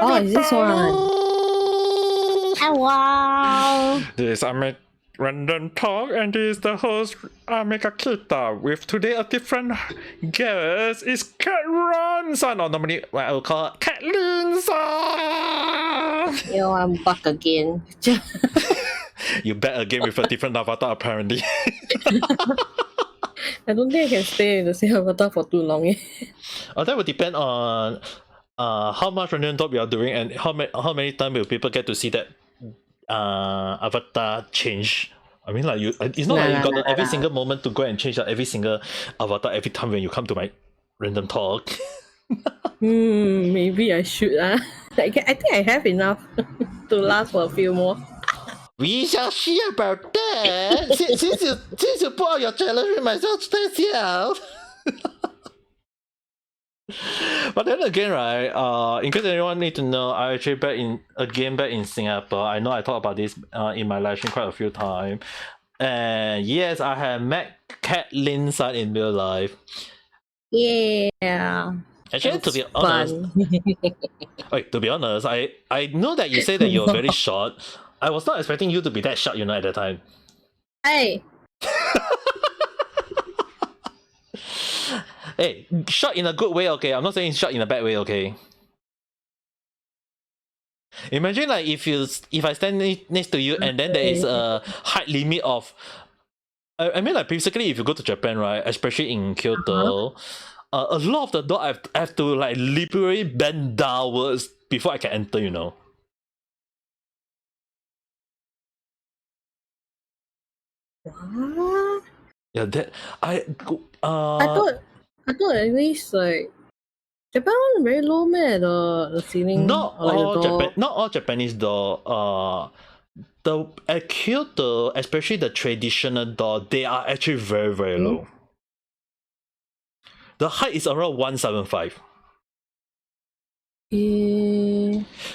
Oh, is this one? Oh, wow. This is Random Talk, and this is the host Mega Kita. With today a different guest is Cat Ronson, or normally what I will call Cat Linson. Yo, I'm back again. You back again with a different avatar apparently. I don't think I can stay in the same avatar for too long. That would depend on how much Random Talk we are doing and how many times will people get to see that avatar change. I mean, like it's not like you got every single moment to go and change every single avatar every time when you come to my Random Talk. Maybe I should. I think I have enough to last for a few more. We shall see about that. since you put out your challenge with myself, stay here. But then again, right? In case anyone need to know, I actually back in Singapore. I know I talked about this in my live stream quite a few times. And yes, I have met Cat Linson in real life. Yeah. Actually, to be honest, I know that you say that you're very short. I was not expecting you to be that short, at the time. Hey. Hey, short in a good way, okay? I'm not saying short in a bad way, okay? Imagine like if I stand next to you and then there is a height limit of I mean, like basically if you go to Japan, right, especially in Kyoto, a lot of the door I have to like literally bend downwards before I can enter, What? Yeah, that I thought at least like Japan was very low, man. The ceiling. not or, like, all the door. not all Japanese door. At Kyoto, especially the traditional door, they are actually very, very low. The height is around 175.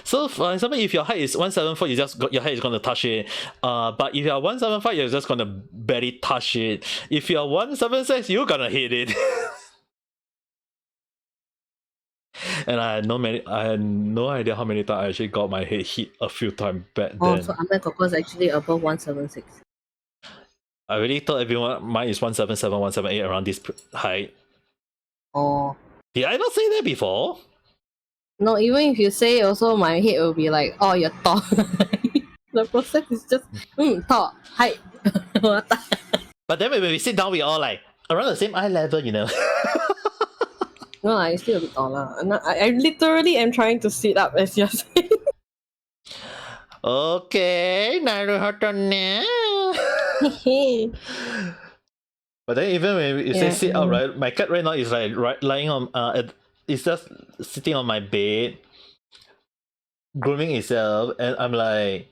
So for example, if your height is 174, your height is gonna touch it. But if you are 175, you're just gonna barely touch it. If you are 176, you're gonna hit it. And I had no idea how many times I actually got my head hit a few times back then. So Ahmed Koko is actually above 176. I really thought everyone mine is 177, 178 around this height. Oh. Did I not say that before? No, even if you say also, my head will be like, oh, you're tall. The process is just, tall, height. What the? But then when we sit down, we all like around the same eye level, No, I still a bit taller. I literally am trying to sit up as you're saying. Okay, Naruto now. But then even when you say sit up, right? My cat right now is like lying on it's just sitting on my bed, grooming itself, and I'm like,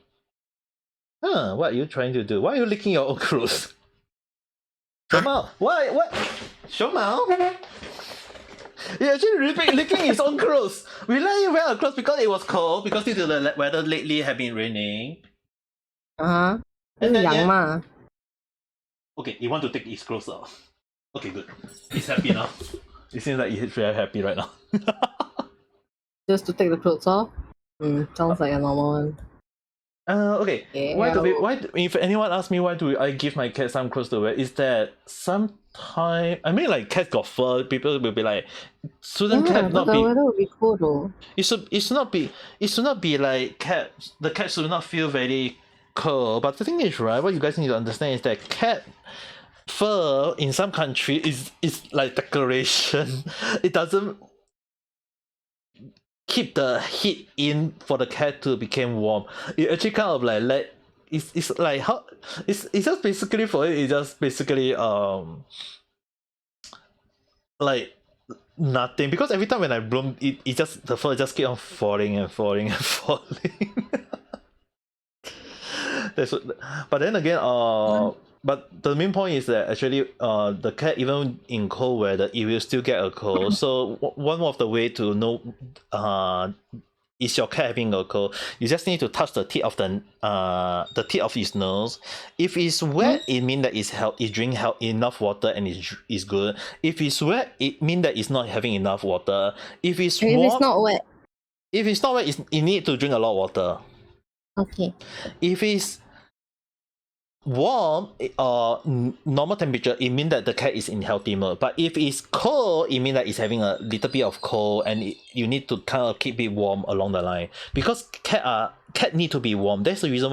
what are you trying to do? Why are you licking your own clothes? Shomao, what? Shomao? He actually licking his own clothes. We let him wear a clothes because it was cold, because due to the weather lately have been raining. And then, okay, you want to take his clothes off. Okay, good. He's happy now. It seems like he's very happy right now. Just to take the clothes off? Sounds like a normal one. Okay. Yeah. Why if anyone asks me why do I give my cat some clothes to wear, is that sometimes I mean like cats got fur, people will be like, shouldn't cat not be, the weather will be cool though. It should not be like the cat should not feel very cold. But the thing is, right, what you guys need to understand is that cat fur in some country is like decoration. It doesn't keep the heat in for the cat to become warm. It actually kind of like it's like how it's just basically for it. It's just basically like nothing, because every time when I bloom, it just the fur just keep on falling and falling and falling. But then again, but the main point is that actually, the cat, even in cold weather, it will still get a cold. So one of the way to know, is your cat having a cold? You just need to touch the tip of the tip of his nose. If it's wet, it means that it's drink enough water and is good. If it's wet, it means that it's not having enough water. If it's warm, it's not wet. If it's not wet, it need to drink a lot of water. Okay. If it's warm or normal temperature, it means that the cat is in healthy mode. But if it's cold, it means that it's having a little bit of cold, and you need to kind of keep it warm along the line, because cat need to be warm. That's the reason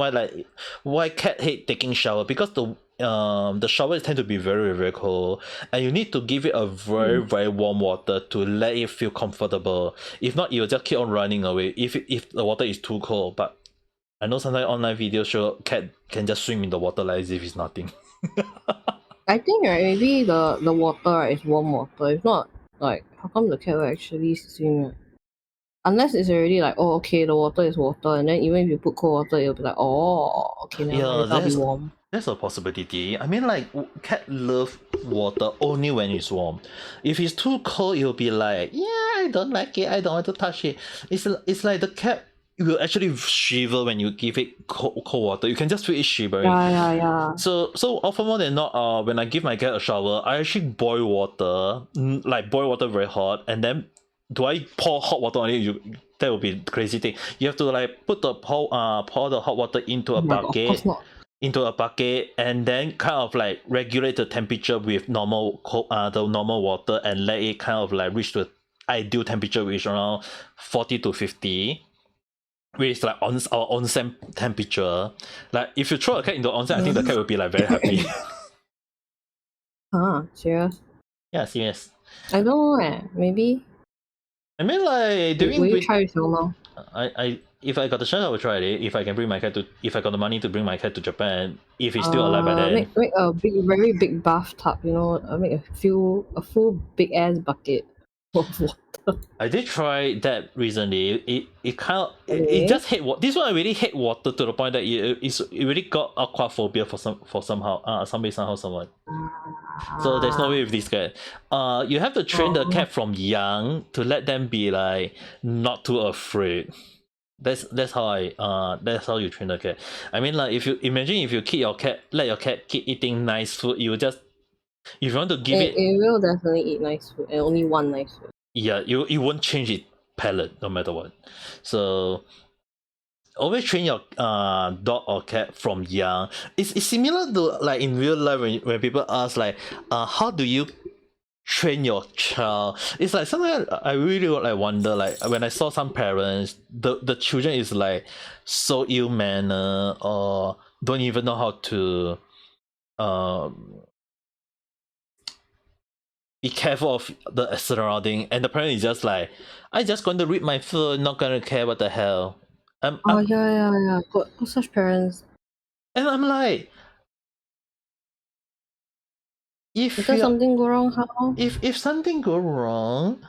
why cat hate taking shower, because the showers tend to be very very cold, and you need to give it a very very warm water to let it feel comfortable. If not, it will just keep on running away if the water is too cold. But I know sometimes online videos show cat can just swim in the water like as if it's nothing. I think right, maybe the water right, is warm water. If not, like, how come the cat will actually swim? Right? Unless it's already like, oh, okay, the water is water, and then even if you put cold water, it'll be like, oh, okay, now Yeah, it'll be warm. That's a possibility. I mean, like, cat love water only when it's warm. If it's too cold, it'll be like, yeah, I don't like it. I don't want to touch it. It's like the cat will actually shiver when you give it cold water. You can just feel it shivering. Yeah. So often more than not, when I give my cat a shower, I actually boil water, like boil water very hot, and then do I pour hot water on it? That would be the crazy thing. You have to like pour the hot water into a bucket. Of course not. Into a bucket, and then kind of like regulate the temperature with the normal water, and let it kind of like reach the ideal temperature, which is around 40 to 50, which is like our onsen temperature. Like if you throw a cat into onsen, I think the cat will be like very happy. Serious? Yeah, serious. I don't know. Maybe. I mean, like Will you try it now? If I got the chance, I would try it. If I can bring my cat if I got the money to bring my cat to Japan, if he's still alive by then. Make a very big bathtub, make a full big ass bucket of water. I did try that recently. It kind of it just hate water. This one I really hate water to the point that it really got aquaphobia somehow someone. So there's no way with this cat. You have to train the cat from young to let them be like not too afraid. That's how you train the cat. I mean, like, if you imagine if you let your cat keep eating nice food, you just, if you want to give it will definitely eat nice food, and only one nice food. Yeah, you won't change its palate no matter what. So always train your dog or cat from young. It's similar to like in real life when people ask like how do you train your child. It's like sometimes I really like wonder, like when I saw some parents, the children is like so ill manner or don't even know how to be careful of the surrounding, and the parent is just like, I just going to read my food, not gonna care what the hell. Yeah. Got such parents. And I'm like, if something go wrong, how? If something go wrong,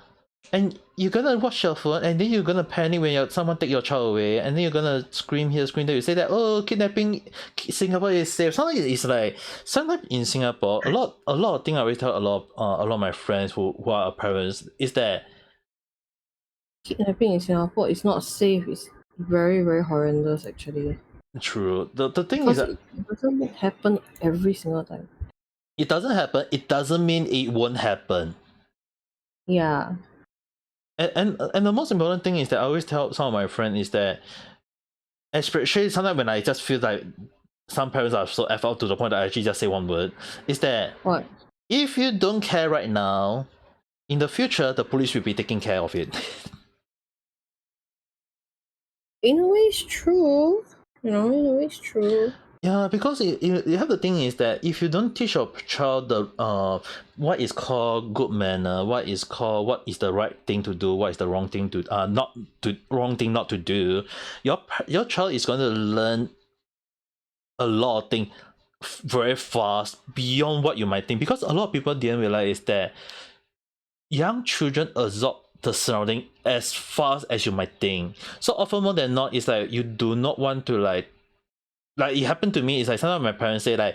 and you're gonna watch your phone, and then you're gonna panic when someone take your child away, and then you're gonna scream here, scream there. You say that, oh, kidnapping, Singapore is safe. Sometimes it's like, sometimes in Singapore, a lot of things I always tell a lot of my friends who are parents is that kidnapping in Singapore is not safe. It's very very horrendous actually. True. The thing is that it doesn't happen every single time. It doesn't happen. It doesn't mean it won't happen. Yeah. And the most important thing is that I always tell some of my friends is that, especially sometimes when I just feel like some parents are so F out to the point that I actually just say one word, is that what? If you don't care right now, in the future the police will be taking care of it. In a way it's true. In a way it's true. Yeah, because you have the thing is that if you don't teach your child the what is called good manner, what is the right thing to do, what is the wrong thing to wrong thing not to do, your child is going to learn a lot of things very fast beyond what you might think, because a lot of people didn't realize that young children absorb the surrounding as fast as you might think. So often more than not, it's like you do not want to like it happened to me. It's like sometimes my parents say like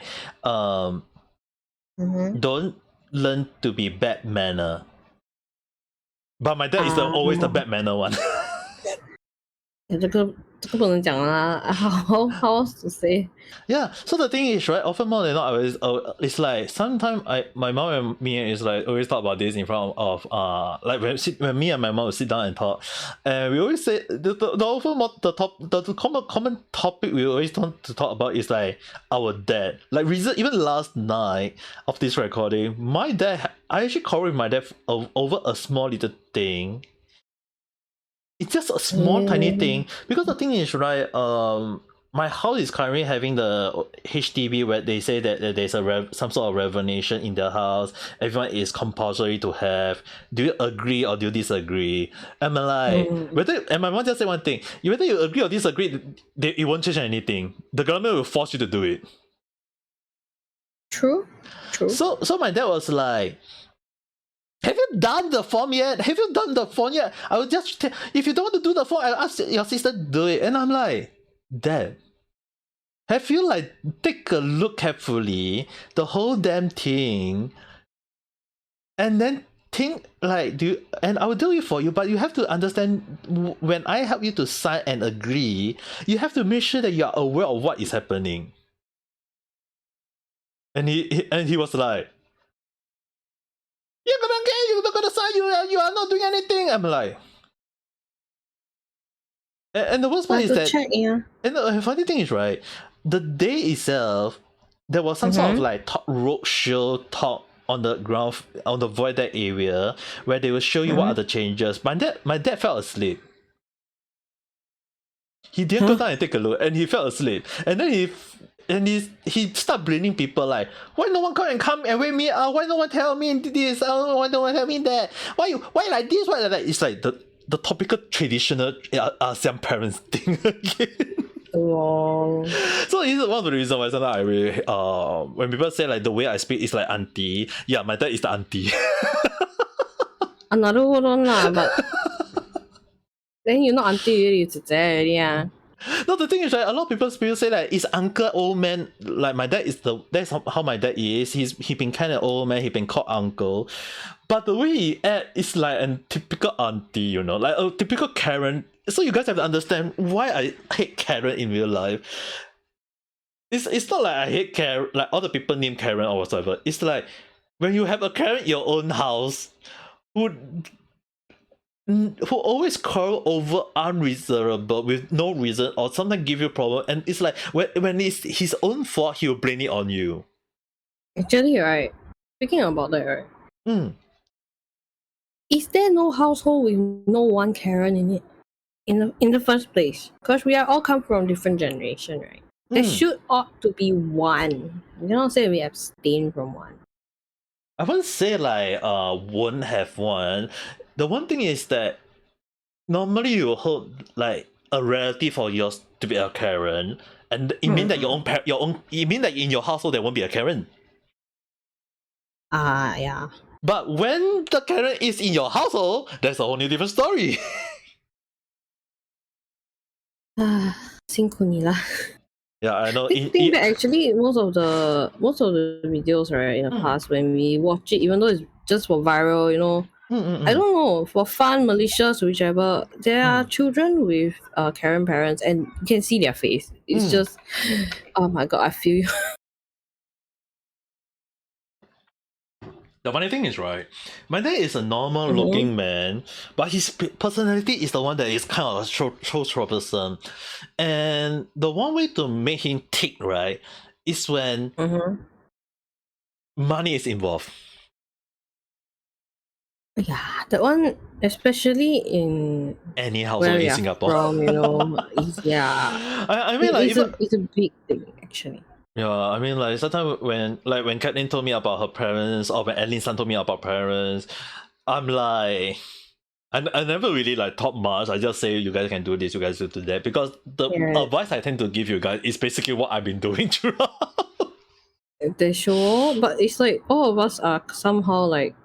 don't learn to be bad manner, but my dad is always the bad manner one. 这个不能讲啦。How else to say? Yeah, so the thing is, right, often more than not, it's like sometimes my mom and me is like always talk about this in front of like when me and my mom would sit down and talk, and we always say the often more the common topic we always want to talk about is like our dad. Like reason even last night of this recording, my dad I actually quarreled with my dad over a small little thing. It's just a small tiny thing because the thing is, right, my house is currently having the HDB where they say that there's some sort of revelation in the house. Everyone is compulsory to have. Do you agree or do you disagree? And I'm like, and my mom just said one thing: whether you agree or disagree, it won't change anything. The government will force you to do it. True. So my dad was like, have you done the form yet? Have you done the form yet? I would just if you don't want to do the form, I'll ask your sister to do it. And I'm like, Dad, have you like take a look carefully the whole damn thing, and then think like and I will do it for you, but you have to understand when I help you to sign and agree, you have to make sure that you are aware of what is happening. And he was like, you're not gonna sign, you are not doing anything. I'm like, and the worst part is that check, yeah. And the funny thing is, right, the day itself, there was some sort of like roadshow talk on the ground, on the void deck area, where they will show you what are the changes. My dad fell asleep. He didn't go down and take a look, and he fell asleep. And then he started blaming people like, why no one come and wake me up? Why no one tell me this? Why no one tell me that? Why like this? Why like that? It's like the typical traditional ASEAN parents thing again. Wow. So it's one of the reasons why sometimes I really when people say like the way I speak is like auntie, yeah, my dad is the auntie. Another one lah, but then you're not auntie already, it's already, yeah. No, the thing is, right, a lot of people say that it's uncle, old man. Like my dad that's how my dad is. He been kind of old man. He been called uncle, but the way he act is like a typical auntie, you know, like a typical Karen. So you guys have to understand why I hate Karen in real life. It's not like I hate Karen, like all the people named Karen or whatever. It's like when you have a Karen in your own house who always quarrel over unreasonable with no reason or sometimes give you problem, and it's like when it's his own fault, he'll blame it on you. Actually, right, speaking about that, right, is there no household with no one Karen in it in the first place? Because we are all come from different generation, right? There should ought to be one. You cannot say we abstain from one. I wouldn't say like won't have one. The one thing is that normally you hold like a relative of yours to be a Karen, and it means that it means that in your household there won't be a Karen. Yeah. But when the Karen is in your household, that's a whole new different story. 辛苦你啦。Yeah, I know. I think that actually most of the videos, right, in the past when we watch it, even though it's just for viral, you know, I don't know, for fun, malicious, whichever, there are children with Karen parents and you can see their face. It's just, oh my god, I feel you. The funny thing is, right, my dad is a normal looking man, but his personality is the one that is kind of troublesome. And the one way to make him tick, right, is when money is involved. Yeah, that one, especially in any household in Singapore. From, you know, yeah. I mean, like it's a big thing actually. Yeah, I mean, like sometimes when Kathleen told me about her parents, or when Adeline San told me about parents, I'm like, I never really like talk much. I just say you guys can do this, you guys do that, because the advice I tend to give you guys is basically what I've been doing throughout. They sure, but it's like all of us are somehow like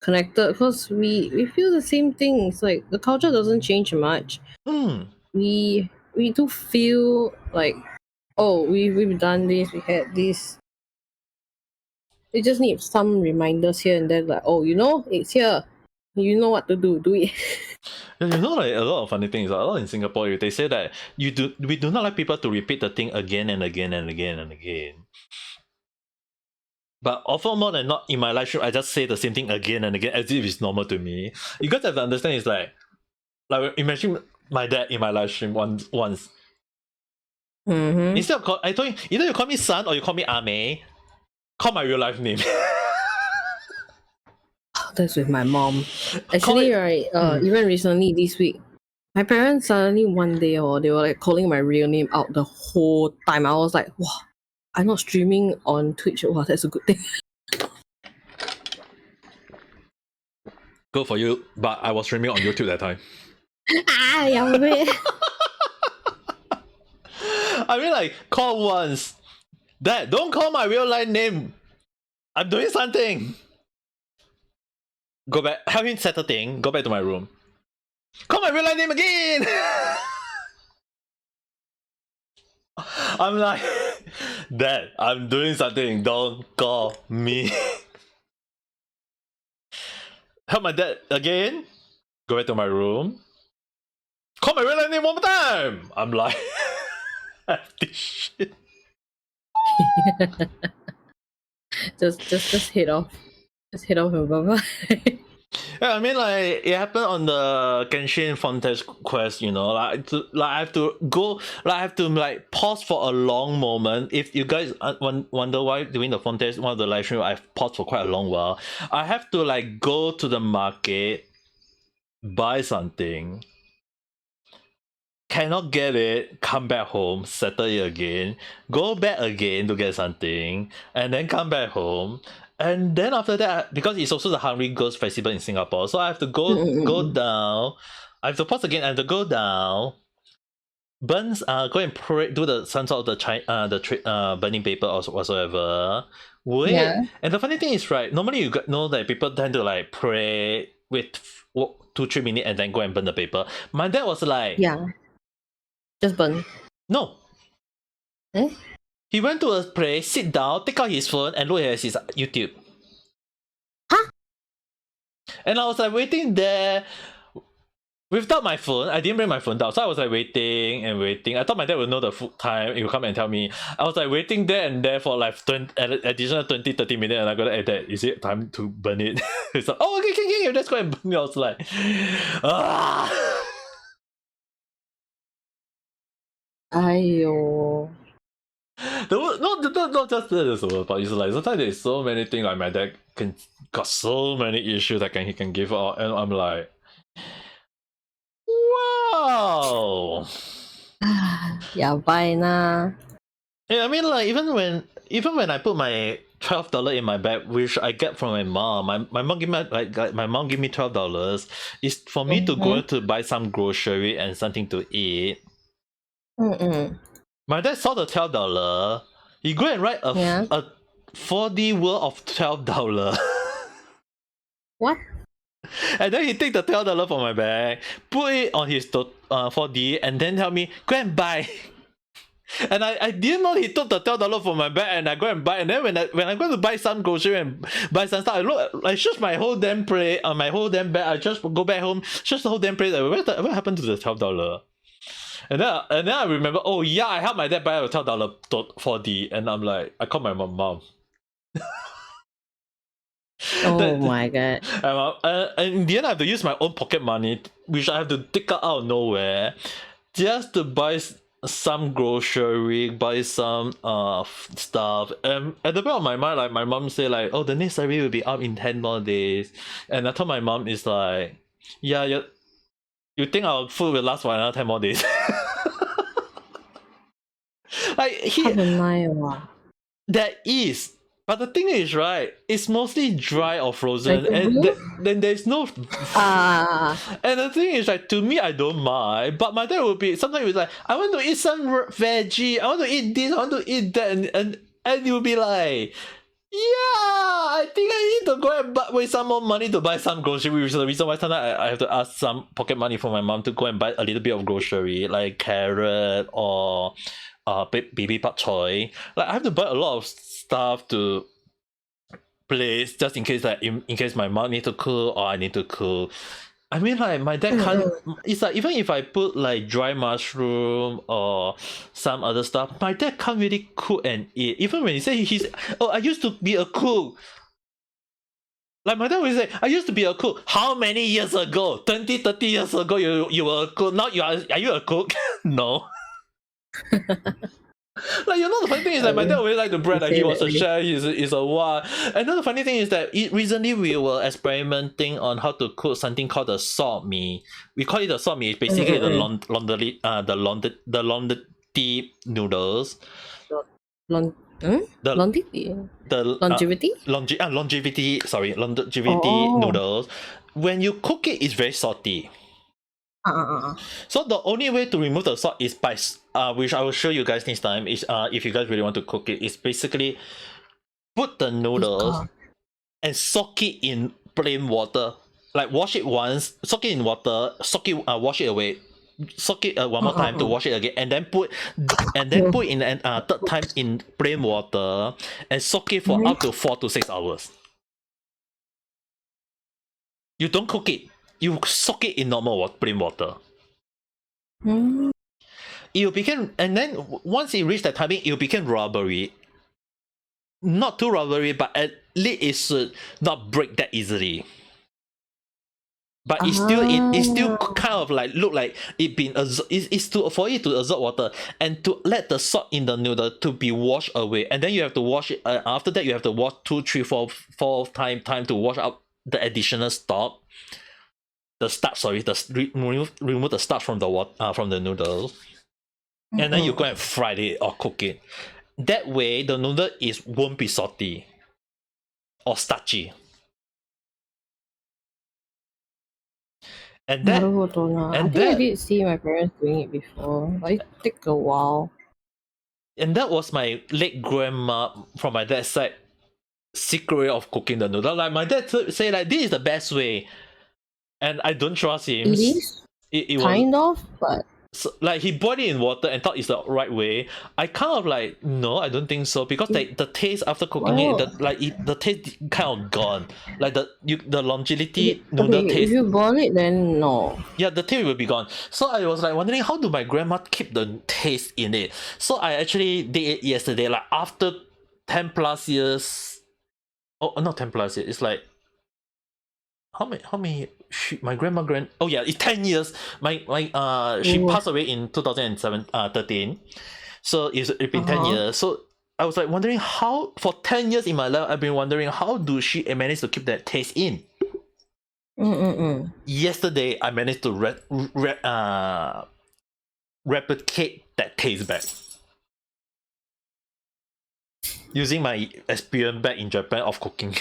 connected because we feel the same thing. It's like the culture doesn't change much. We do feel like, oh, we've done this, we had this. We just need some reminders here and there, like, oh, you know, it's here. You know what to do. Do it. You know, like a lot of funny things. A lot in Singapore, they say that we do not like people to repeat the thing again and again and again and again. But often more than not in my live stream, I just say the same thing again and again as if it's normal to me. You guys have to understand, it's like imagine my dad in my live stream once. Mm-hmm. Instead of I told him, either you call me son or you call me Ame, call my real life name. That's with my mom. Actually, right, even recently this week, my parents suddenly one day they were like calling my real name out the whole time. I was like, wow, I'm not streaming on Twitch. Wow, that's a good thing. Good for you, but I was streaming on YouTube that time. Yeah, I mean, like, call once. Dad, don't call my real life name. I'm doing something. Go back, help him settle thing. Go back to my room. Call my real life name again. I'm like, Dad, I'm doing something. Don't call me. Help my dad again. Go back to my room. Call my real life name one more time. I'm like, this shit. just head off. Just head off and bye-bye. Yeah, I mean, like, it happened on the Genshin Fontes quest, you know, I have to pause for a long moment. If you guys wonder why doing the Fontes, one of the live stream, I've paused for quite a long while. I have to like go to the market, buy something, cannot get it, come back home, settle it again, go back again to get something, and then come back home. And then after that, because it's also the Hungry Ghost Festival in Singapore, so I have to go down. I have to pause again. I have to go down. Go and pray, do the some sort of the burning paper or whatsoever. Wait, Yeah. and the funny thing is, right? Normally you know that people tend to like pray, wait 2-3 minutes, and then go and burn the paper. My dad was like, Yeah. Just burn. no. Eh? He went to a place, sit down, take out his phone, and look at his YouTube. Huh? And I was like waiting there without my phone. I didn't bring my phone down, so I was like waiting and waiting. I thought my dad would know the food time. He would come and tell me. I was like waiting there and there for like additional 20-30 minutes, and I got like, Dad, is it time to burn it? It's like, oh, okay, let's go and burn it. I was like, ah. Ayo. Not just that as well, but it's like sometimes there's so many things like my dad got so many issues that he can give out, and I'm like, wow. Yeah, bye na. Yeah, I mean, like even when I put my $12 in my bag, which I get from my mom, my mom give me my mom give me $12. Is for me to go to buy some grocery and something to eat. My dad saw the $12. He go and write a 4D word of $12. What? And then he take the $12 from my bag, put it on his 4D, and then tell me, go and buy. And I didn't know he took the $12 from my bag, and I go and buy. And then when I go to buy some grocery and buy some stuff, I search my whole damn plate on my whole damn bag. I just go back home, search the whole damn plate. What happened to the $12? And then I remember, oh yeah, I helped my dad buy a $12 4D, and I'm like, I called my mom. Oh my god. And in the end, I have to use my own pocket money, which I have to take out of nowhere, just to buy some grocery, buy some stuff. And at the back of my mind, like my mom said, like, oh, the next survey will be up in 10 more days. And I told my mom, is like, yeah, you think our food will last for another 10 more days? Like that is. But the thing is, right, it's mostly dry or frozen, and then there's no. And the thing is, like, to me, I don't mind, but my dad will be sometimes he's like, I want to eat some veggie, I want to eat this, I want to eat that, and you'll be like, yeah, I think I need to go and waste some more money to buy some grocery, which is the reason why sometimes I have to ask some pocket money from my mom to go and buy a little bit of grocery, like carrot or baby pak choy. Like, I have to buy a lot of stuff to place just in case in case my mom need to cook or I need to cook. I mean, like, my dad can't. It's like, even if I put like dry mushroom or some other stuff, my dad can't really cook and eat. Even when he say I used to be a cook. Like, my dad always say, I used to be a cook. How many years ago? 20, 30 years ago, you were a cook. Now are you a cook? No. Like, the funny thing is that my dad always like to brag like he was a chef, he's a what. And then the funny thing is that recently we were experimenting on how to cook something called the salt mee. We call it the salt mee. It's basically the longevity noodles. Longevity. Longevity. Sorry, longevity noodles. When you cook it, it's very salty. So the only way to remove the salt is by which I will show you guys next time, is if you guys really want to cook it, is basically put the noodles and soak it in plain water. Like, wash it once, soak it in water, wash it away, soak it one more time to wash it again, and then put in third time in plain water and soak it for up to 4 to 6 hours. You don't cook it. You soak it in normal plain water. It will become, and then once it reaches that timing, it will become rubbery. Not too rubbery, but at least it should not break that easily. But it's still kind of like look like it been it's for it to absorb water and to let the salt in the noodle to be washed away, and then you have to wash it. After that, you have to wash 2, 3, 4 time to wash out the additional stock. The starch, sorry, remove the starch from the water from the noodles, and then you go and fry it or cook it. That way, the noodle won't be salty or starchy. And that, I did see my parents doing it before, but it took a while. And that was my late grandma from my dad's side secret way of cooking the noodle. Like, my dad say like, this is the best way. And I don't trust him. It is kind of, but so, like, he boiled it in water and thought it's the right way. I kind of like, no, I don't think so, because the taste after cooking it, the taste kind of gone. Like the longevity noodle taste. If you boil it, then no. Yeah, the taste will be gone. So I was like wondering, how do my grandma keep the taste in it? So I actually did it yesterday, like after 10 plus years. Oh, not 10 plus years. It's like, how many my grandma it's 10 years. She passed away in 2013. So it's been 10 years. So I was like wondering how, for 10 years in my life, I've been wondering how do she manage to keep that taste in. Yesterday I managed to replicate that taste back using my experience back in Japan of cooking.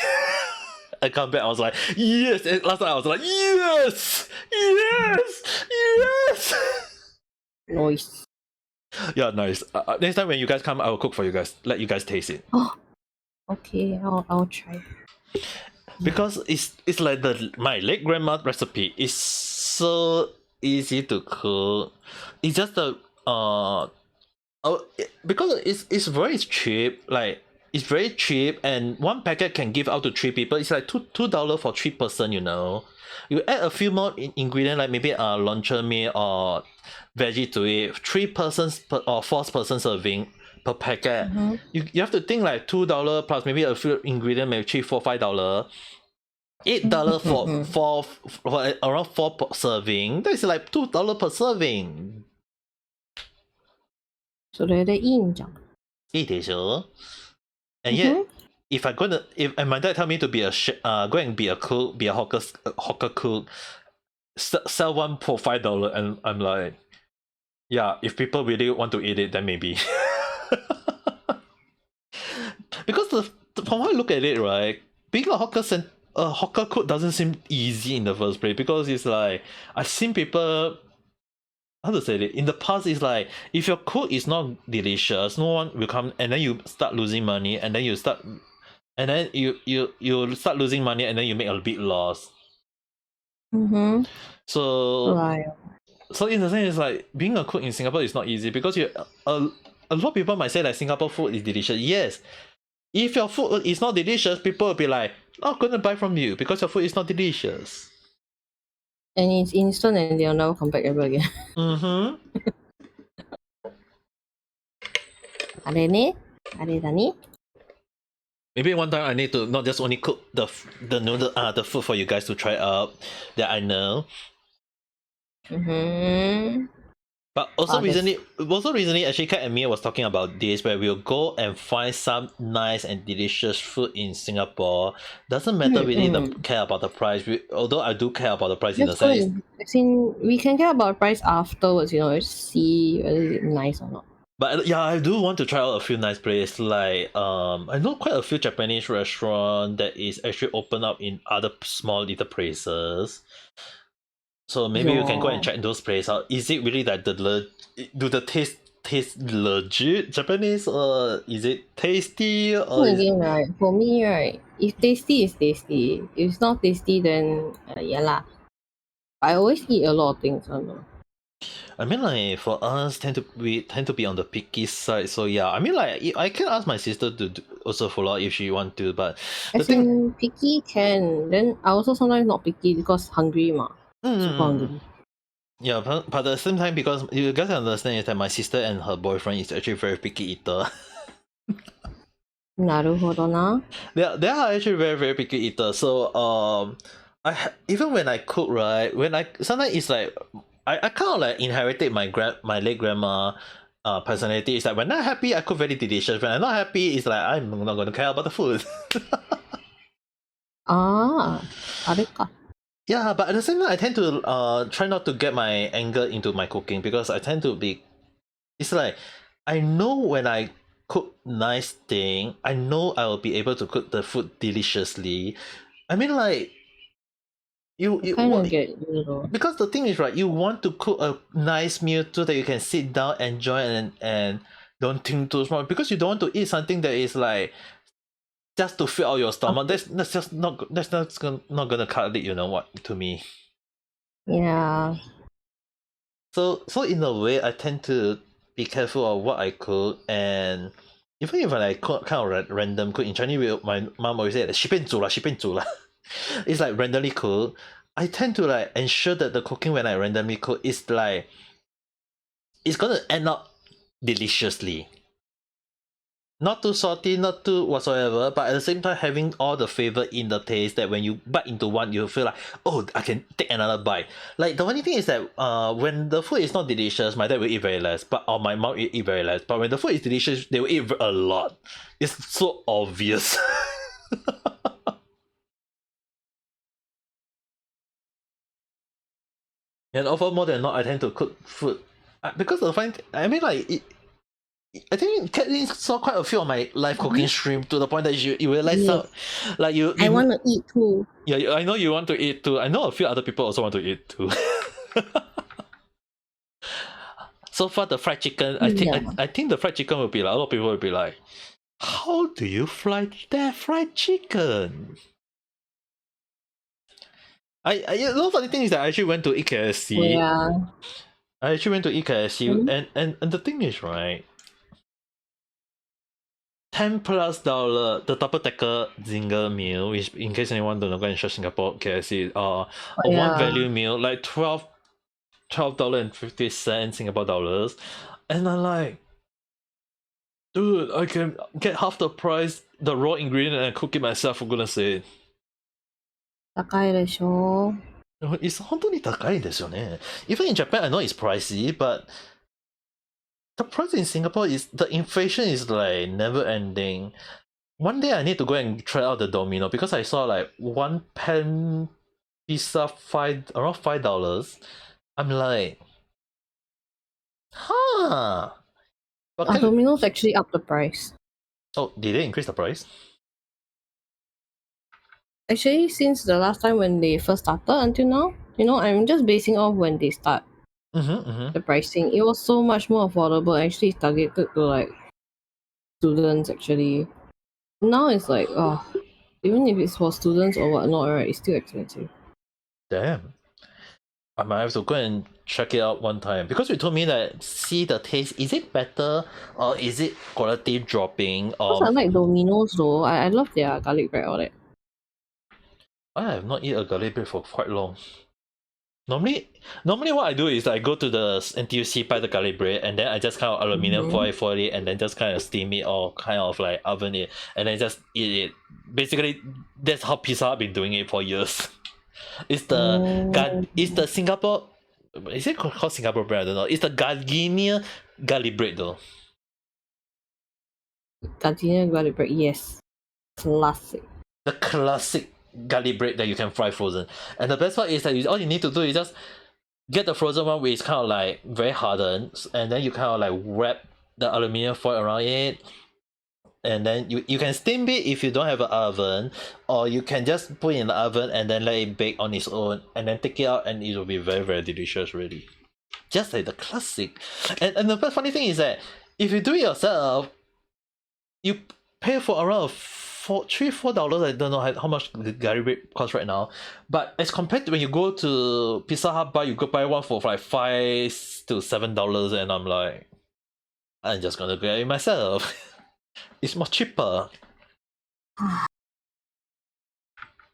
I come back, I was like, yes! And last time I was like, yes! Nice. Yeah, nice. Next time when you guys come, I will cook for you guys. Let you guys taste it. Oh, okay. I'll try. Because it's like my late grandma recipe is so easy to cook. It's just because it's very cheap. Like, it's very cheap, and one packet can give out to 3 people. It's like $2 for 3 person, you know. You add a few more ingredients, like maybe a luncheon meat or veggie to it. 3 persons or 4 person serving per packet. You have to think like $2 plus maybe a few ingredients, maybe $3, $4, $5. $8 for around 4 per serving. That's like $2 per serving. So they're It is so. And yet, if my dad tell me to be a go and be a cook, be a hawker cook, sell one for $5, and I'm like, yeah, if people really want to eat it, then maybe. Because from how I look at it, right, being a hawker cook doesn't seem easy in the first place, because it's like, I've seen people, how to say it, in the past, it's like, if your cook is not delicious, no one will come, and then you start losing money, and then you start losing money, and then you make a big loss. So so in the sense, it's like, being a cook in Singapore is not easy, because a lot of people might say that Singapore food is delicious. Yes, If your food is not delicious, people will be like, not gonna buy from you because your food is not delicious. And it's instant and they'll never come back ever again. Mm-hmm. あれねあれだね Maybe one time I need to not just only cook the noodle the food for you guys to try out that I know. Mm-hmm. But also that's- recently, actually, Kat and Mia was talking about this, where we'll go and find some nice and delicious food in Singapore. Doesn't matter really care about the price. Although I do care about the price in the That's sense. good. As in, we can care about price afterwards, you know, just see whether it's nice or not. But yeah, I do want to try out a few nice places. Like I know quite a few Japanese restaurant that is actually open up in other small little places. So maybe you can go and Yeah. check those places out. Is it really like do the taste legit Japanese, or is it tasty, or Then again, right, for me, right, if tasty is tasty. If it's not tasty, then yeah lah. I always eat a lot of things, I don't know. I mean, like for us, we tend to be on the picky side. So yeah, I mean, like I can ask my sister to also follow if she want to, but As in, picky can. Then I also sometimes not picky because hungry ma. Super hungry. Yeah, but at the same time, because you guys understand is that my sister and her boyfriend is actually very picky eater. なるほどな。they are actually very picky eater. So even when I cook, right, when I sometimes it's like I kind of like inherited my late grandma personality. It's like when I'm happy, I cook very delicious. When I'm not happy, it's like I'm not gonna care about the food. ああ、あれか。Yeah, but at the same time, I tend to try not to get my anger into my cooking, because I tend to be. It's like I know when I cook nice thing, I know I will be able to cook the food deliciously. I mean, like you Kind of get you know. because the thing is, right, you want to cook a nice meal so that you can sit down, enjoy, and don't think too much, because you don't want to eat something that is like just to fill out your stomach. That's just not gonna cut it. You know what? To me. Yeah. So in a way, I tend to be careful of what I cook, and even if I cook kind of random cook in Chinese, my mom always say 随便煮啦，随便煮啦. It's like randomly cook. I tend to like ensure that the cooking when I randomly cook is like it's gonna end up deliciously. Not too salty, not too whatsoever, but at the same time having all the flavor in the taste, that when you bite into one, you feel like, oh, I can take another bite. Like the funny thing is that when the food is not delicious, my dad will eat very less, or my mom will eat very less. But when the food is delicious, they will eat a lot. It's so obvious. And often more than not, I tend to cook food because the fine. I mean, like I think Kathleen saw quite a few of my live cooking stream, to the point that you realize like you. I want to eat too. Yeah, I know you want to eat too. I know a few other people also want to eat too. So far, the fried chicken, I think the fried chicken will be like, a lot of people will be like, how do you fry that fried chicken? You know, funny thing is that I actually went to eat KFC. Yeah. I actually went to eat KFC, and the thing is, right, $10+ the double decker zinger meal, which in case anyone don't know, go and search Singapore KFC, one value meal, like $12.50 Singapore dollars, and I'm like, dude, I can get half the price, the raw ingredient, and cook it myself, for goodness sake. 高いでしょ It's 本当に高いですよね. Even in Japan, I know it's pricey, but the price in Singapore is, the inflation is like never ending. One day I need to go and try out the Domino, because I saw like one pan pizza around $5. I'm like, huh. But Domino's actually up the price. Oh, did they increase the price? Actually, since the last time when they first started until now, you know, I'm just basing off when they start the pricing. It was so much more affordable. Actually, it's targeted to like students actually. Now it's like, even if it's for students or whatnot, right, it's still expensive. Damn. I might have to go and check it out one time because you told me that see the taste. Is it better or is it quality dropping? Because I like Domino's though. I love their garlic bread all that. I have not eaten a garlic bread for quite long. Normally what I do is I go to the NTUC, buy the garlic bread, and then I just kind of aluminum foil it, and then just kind of steam it or kind of like oven it, and then just eat it. Basically, that's how Pizza Hut been doing it for years. It's the Singapore. Is it called Singapore bread? I don't know. It's the Gardenia garlic bread though. Gardenia garlic bread, yes. Classic. The classic garlic bread that you can fry frozen. And the best part is that all you need to do is just get the frozen one, which is kind of like very hardened, and then you kind of like wrap the aluminium foil around it, and then you can steam it if you don't have an oven, or you can just put it in the oven and then let it bake on its own, and then take it out, and it will be very, very delicious, really. Just like the classic. And the funny thing is that if you do it yourself, you pay for around $4. I don't know how much the garlic bread costs right now, but as compared to when you go to Pizza Hut bar, you go buy one for like $5 to $7, and I'm like, I'm just gonna get it myself. It's much cheaper.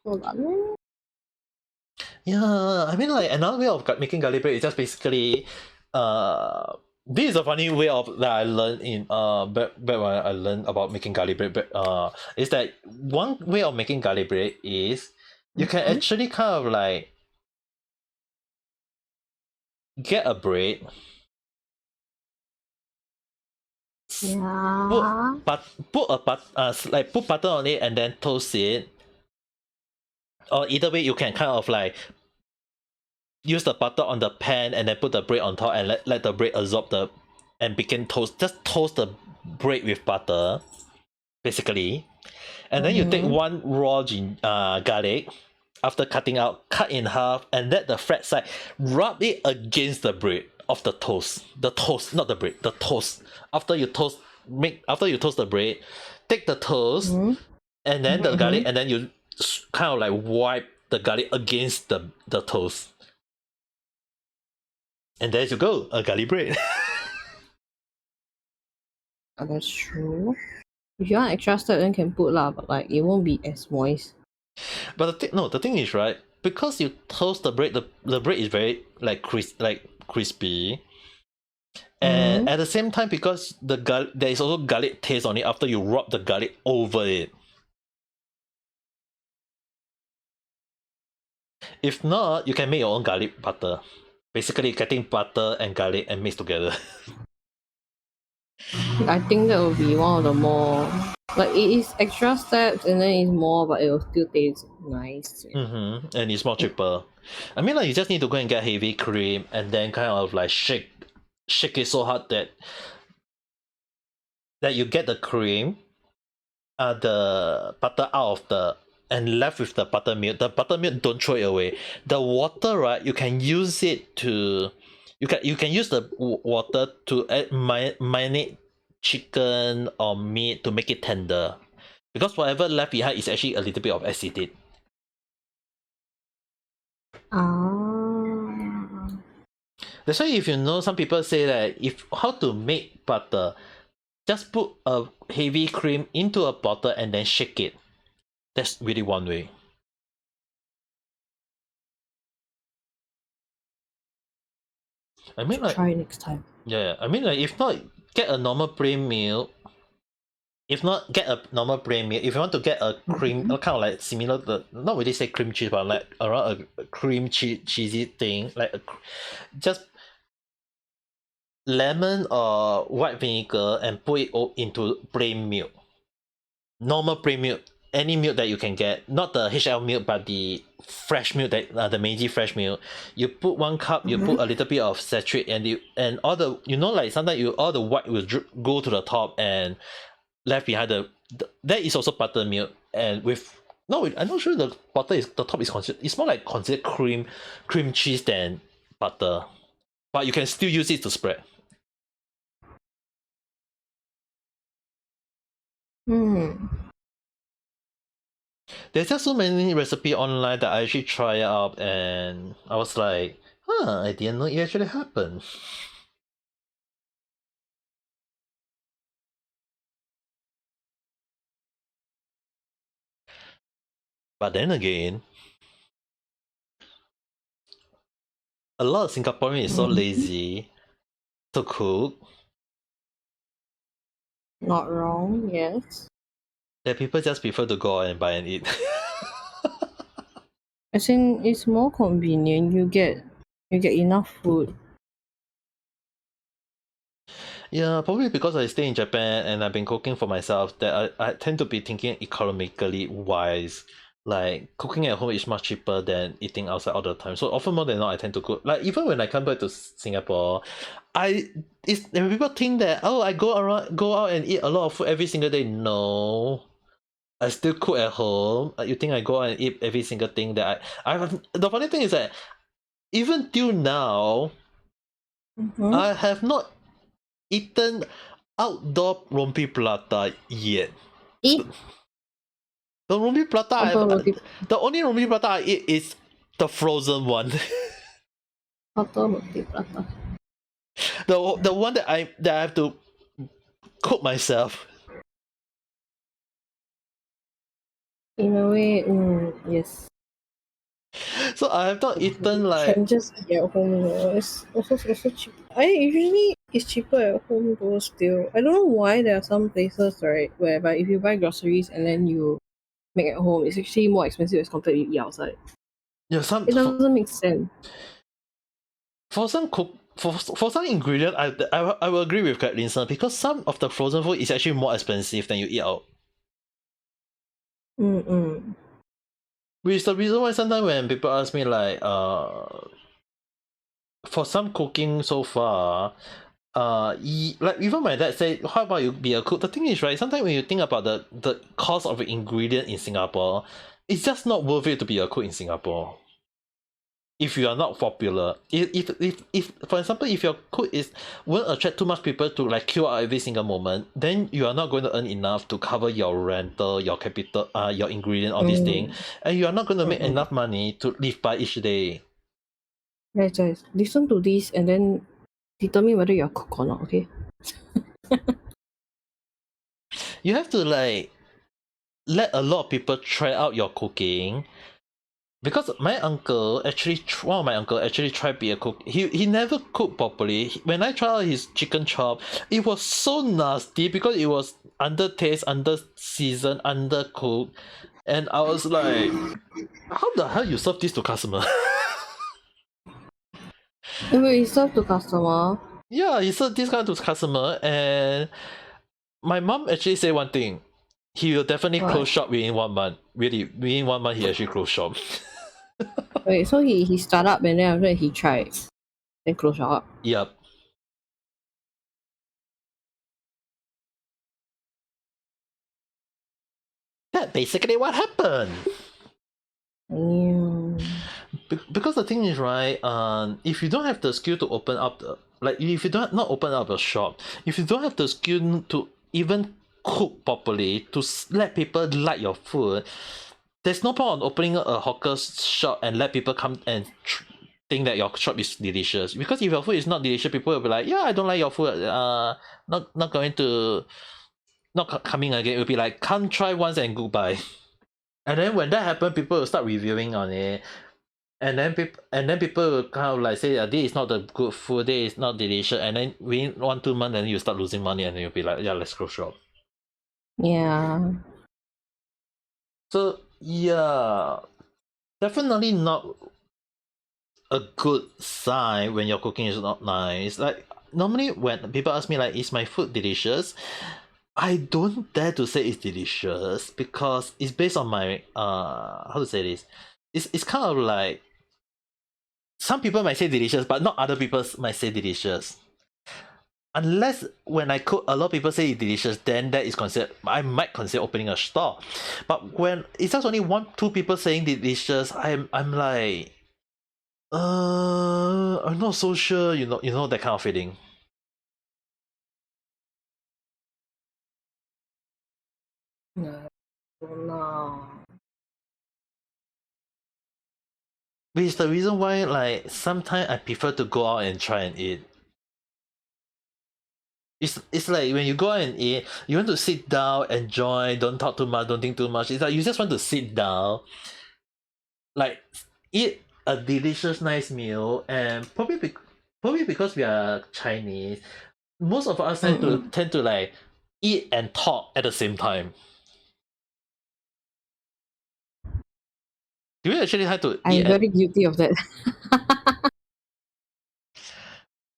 Hold on. Yeah, I mean, like another way of making garlic bread is just basically this is a funny way of that I learned in back when I learned about making garlic bread. Is that one way of making garlic bread is you can actually kind of like get a bread. Yeah. Put butter on it and then toast it. Or either way, you can kind of like use the butter on the pan and then put the bread on top and let the bread absorb the and begin toast. Just toast the bread with butter, basically, and then you take one raw garlic after cutting out, cut in half, and let the flat side rub it against the bread of the toast. The toast, not the bread. The toast. After you toast the bread, take the toast and then the garlic, and then you kind of like wipe the garlic against the toast. And there you go, a garlic bread. Oh, that's true. If you want extra step, then can put lah, but like it won't be as moist. But the thing is, right, because you toast the bread, the bread is very like crispy. And at the same time, because there is also garlic taste on it after you rub the garlic over it. If not, you can make your own garlic butter. Basically, getting butter and garlic and mix together. I think that would be one of the more like it is extra steps and then it's more, but it will still taste nice. And it's more cheaper. I mean, like you just need to go and get heavy cream and then kind of like shake it so hard that you get the cream, the butter out of and left with the buttermilk. The buttermilk, don't throw it away. The water, right? You can use it to you can use the water to marinate chicken or meat to make it tender, because whatever left behind is actually a little bit of acetate. That's why if you know, some people say that how to make butter, just put a heavy cream into a bottle and then shake it. That's really one way. I mean, like, try next time. Yeah, I mean, like, if not, get a normal plain milk. If not, get a normal plain milk. If you want to get a cream, kind of like similar to, not really say cream cheese, but like around a cream cheesy thing, like just lemon or white vinegar and put it all into plain milk. Normal plain milk, any milk that you can get, not the HL milk, but the fresh milk, that the Meiji fresh milk. You put 1 cup, you put a little bit of citric, and all the, like sometimes all the white will go to the top and left behind that is also buttermilk, and with I'm not sure the top is considered, it's more like considered cream cheese than butter, but you can still use it to spread. There's just so many recipe online that I actually try out, and I was like, I didn't know it actually happened. But then again, a lot of Singaporeans is so lazy to cook Not wrong, yes. that people just prefer to go out and buy and eat. As in, it's more convenient. You get enough food. Yeah, probably because I stay in Japan and I've been cooking for myself that I tend to be thinking economically wise. Like cooking at home is much cheaper than eating outside all the time. So often more than not I tend to cook. Like even when I come back to Singapore, when people think that I go out and eat a lot of food every single day. No. I still cook at home. You think I go out and eat every single thing that the funny thing is that even till now, Mm-hmm. I have not eaten outdoor rompi prata yet. Eat The rompi prata, outdoor roti, the only rompi prata I eat is the frozen one. outdoor roti prata. the one that I have to cook myself. In a way, yes. So I have not eaten like Can just eat at home. It's also cheap. Usually it's cheaper at home though. Still, I don't know why there are some places right whereby if you buy groceries and then you make at home, it's actually more expensive as compared to eat outside. some It doesn't make sense. for some cook for some ingredient I will agree with Kathleen sir, because some of the frozen food is actually more expensive than you eat out. Mm. Which is the reason why sometimes when people ask me like for some cooking so far, like even my dad said, how about you be a cook? The thing is, right, sometimes when you think about the cost of an ingredient in Singapore, it's just not worth it to be a cook in Singapore. If you are not popular, if for example, if your cook is won't attract too much people to like queue out every single moment, then you are not going to earn enough to cover your rental, your capital, your ingredient, all these things, and you are not going to make enough money to live by each day. Guys, listen to this and then determine whether you're a cook or not. Okay. You have to like let a lot of people try out your cooking, because my uncle actually one of my uncle actually tried be a cook. He never cooked properly. When I tried out his chicken chop, it was so nasty because it was under taste, under seasoned, undercooked, and I was like, how the hell you serve this to customer? Wait, you serve to customer. Yeah, he served this kind to customer, and my mom actually said one thing. He will definitely What? close shop within 1 month. Really, within 1 month he actually closed shop. Wait, so he start up and then after that he tried, then close shop. Yep. That basically what happened. Yeah. Because the thing is, right, if you don't have the skill to open up if you don't not open up a shop, if you don't have the skill to even cook properly to let people like your food, there's no point on opening a hawker shop and let people come and think that your shop is delicious. Because if your food is not delicious, people will be like, yeah, I don't like your food, not going to not coming again. It will be like, come try once and goodbye. And then when that happens, people will start reviewing on it, and then people will kind of like say, this is not the good food, this is not delicious, and then within 1-2 months, then you start losing money, and then you'll be like, yeah, let's close shop. Yeah. So yeah, definitely not a good sign when your cooking is not nice. Like normally when people ask me like, is my food delicious? I don't dare to say it's delicious because it's based on my how to say this. It's kind of like some people might say delicious, but not other people might say delicious. Unless when I cook, a lot of people say it's delicious, then that is considered. I might consider opening a store. But when it's just only 1-2 people saying delicious, I'm like, I'm not so sure. You know that kind of feeling. No. which is the reason why like sometimes I prefer to go out and try and eat. It's like when you go out and eat, you want to sit down, enjoy, don't talk too much, don't think too much. It's like you just want to sit down, like eat a delicious nice meal, and probably because we are Chinese, most of us tend to like eat and talk at the same time. Do you actually have to I'm very guilty of that.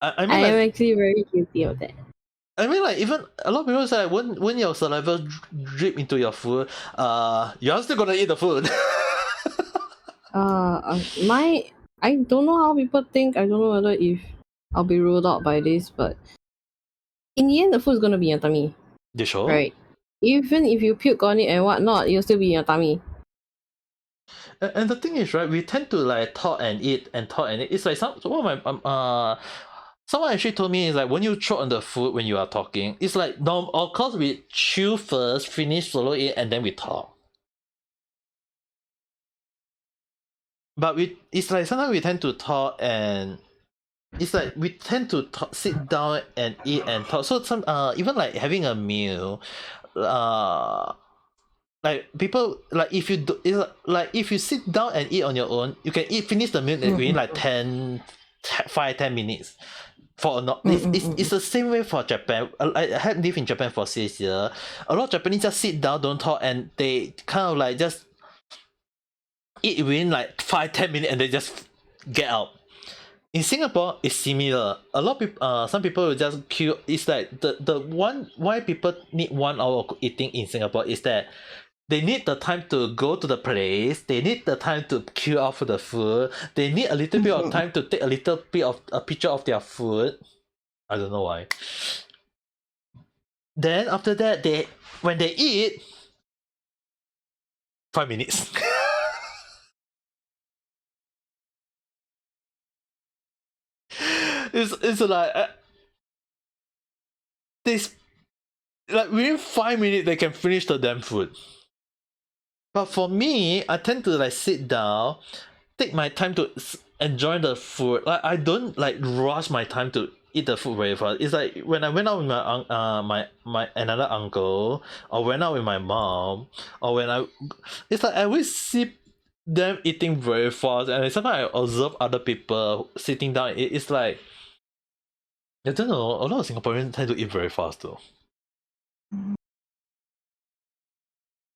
I mean, I am like, actually very guilty of that. I mean, like, even a lot of people say, like, when your saliva drip into your food, you're still gonna eat the food. I don't know how people think. I don't know whether if I'll be ruled out by this, but in the end, the food's gonna be in your tummy, You sure? right? Even if you puke on it and whatnot, it'll still be in your tummy. And the thing is, right, we tend to like talk and eat and talk and eat. It's like one of my someone actually told me is like when you choke on the food when you are talking, it's like of course we chew first, finish, swallow it, and then we talk. But it's like sometimes we tend to talk and it's like we tend to sit down and eat and talk. So some even like having a meal, like people like if you do it's like if you sit down and eat on your own, you can finish the meal within like 5-10 minutes. For not it's the same way for Japan. I had lived in Japan for 6 years. A lot of Japanese just sit down, don't talk, and they kind of like just eat within like 5-10 minutes and they just get out. In Singapore, it's similar. A lot of people, some people will just queue. It's like the one why people need 1 hour of eating in Singapore is that they need the time to go to the place. They need the time to queue out for the food. They need a little bit of time to take a little bit of a picture of their food. I don't know why. Then after that, when they eat, 5 minutes. it's like this like within 5 minutes they can finish the damn food. But for me, I tend to like sit down, take my time to enjoy the food. Like I don't like rush my time to eat the food very fast. It's like when I went out with my another uncle, or went out with my mom, or it's like I always see them eating very fast, and sometimes I observe other people sitting down. It's like I don't know. A lot of Singaporeans tend to eat very fast though.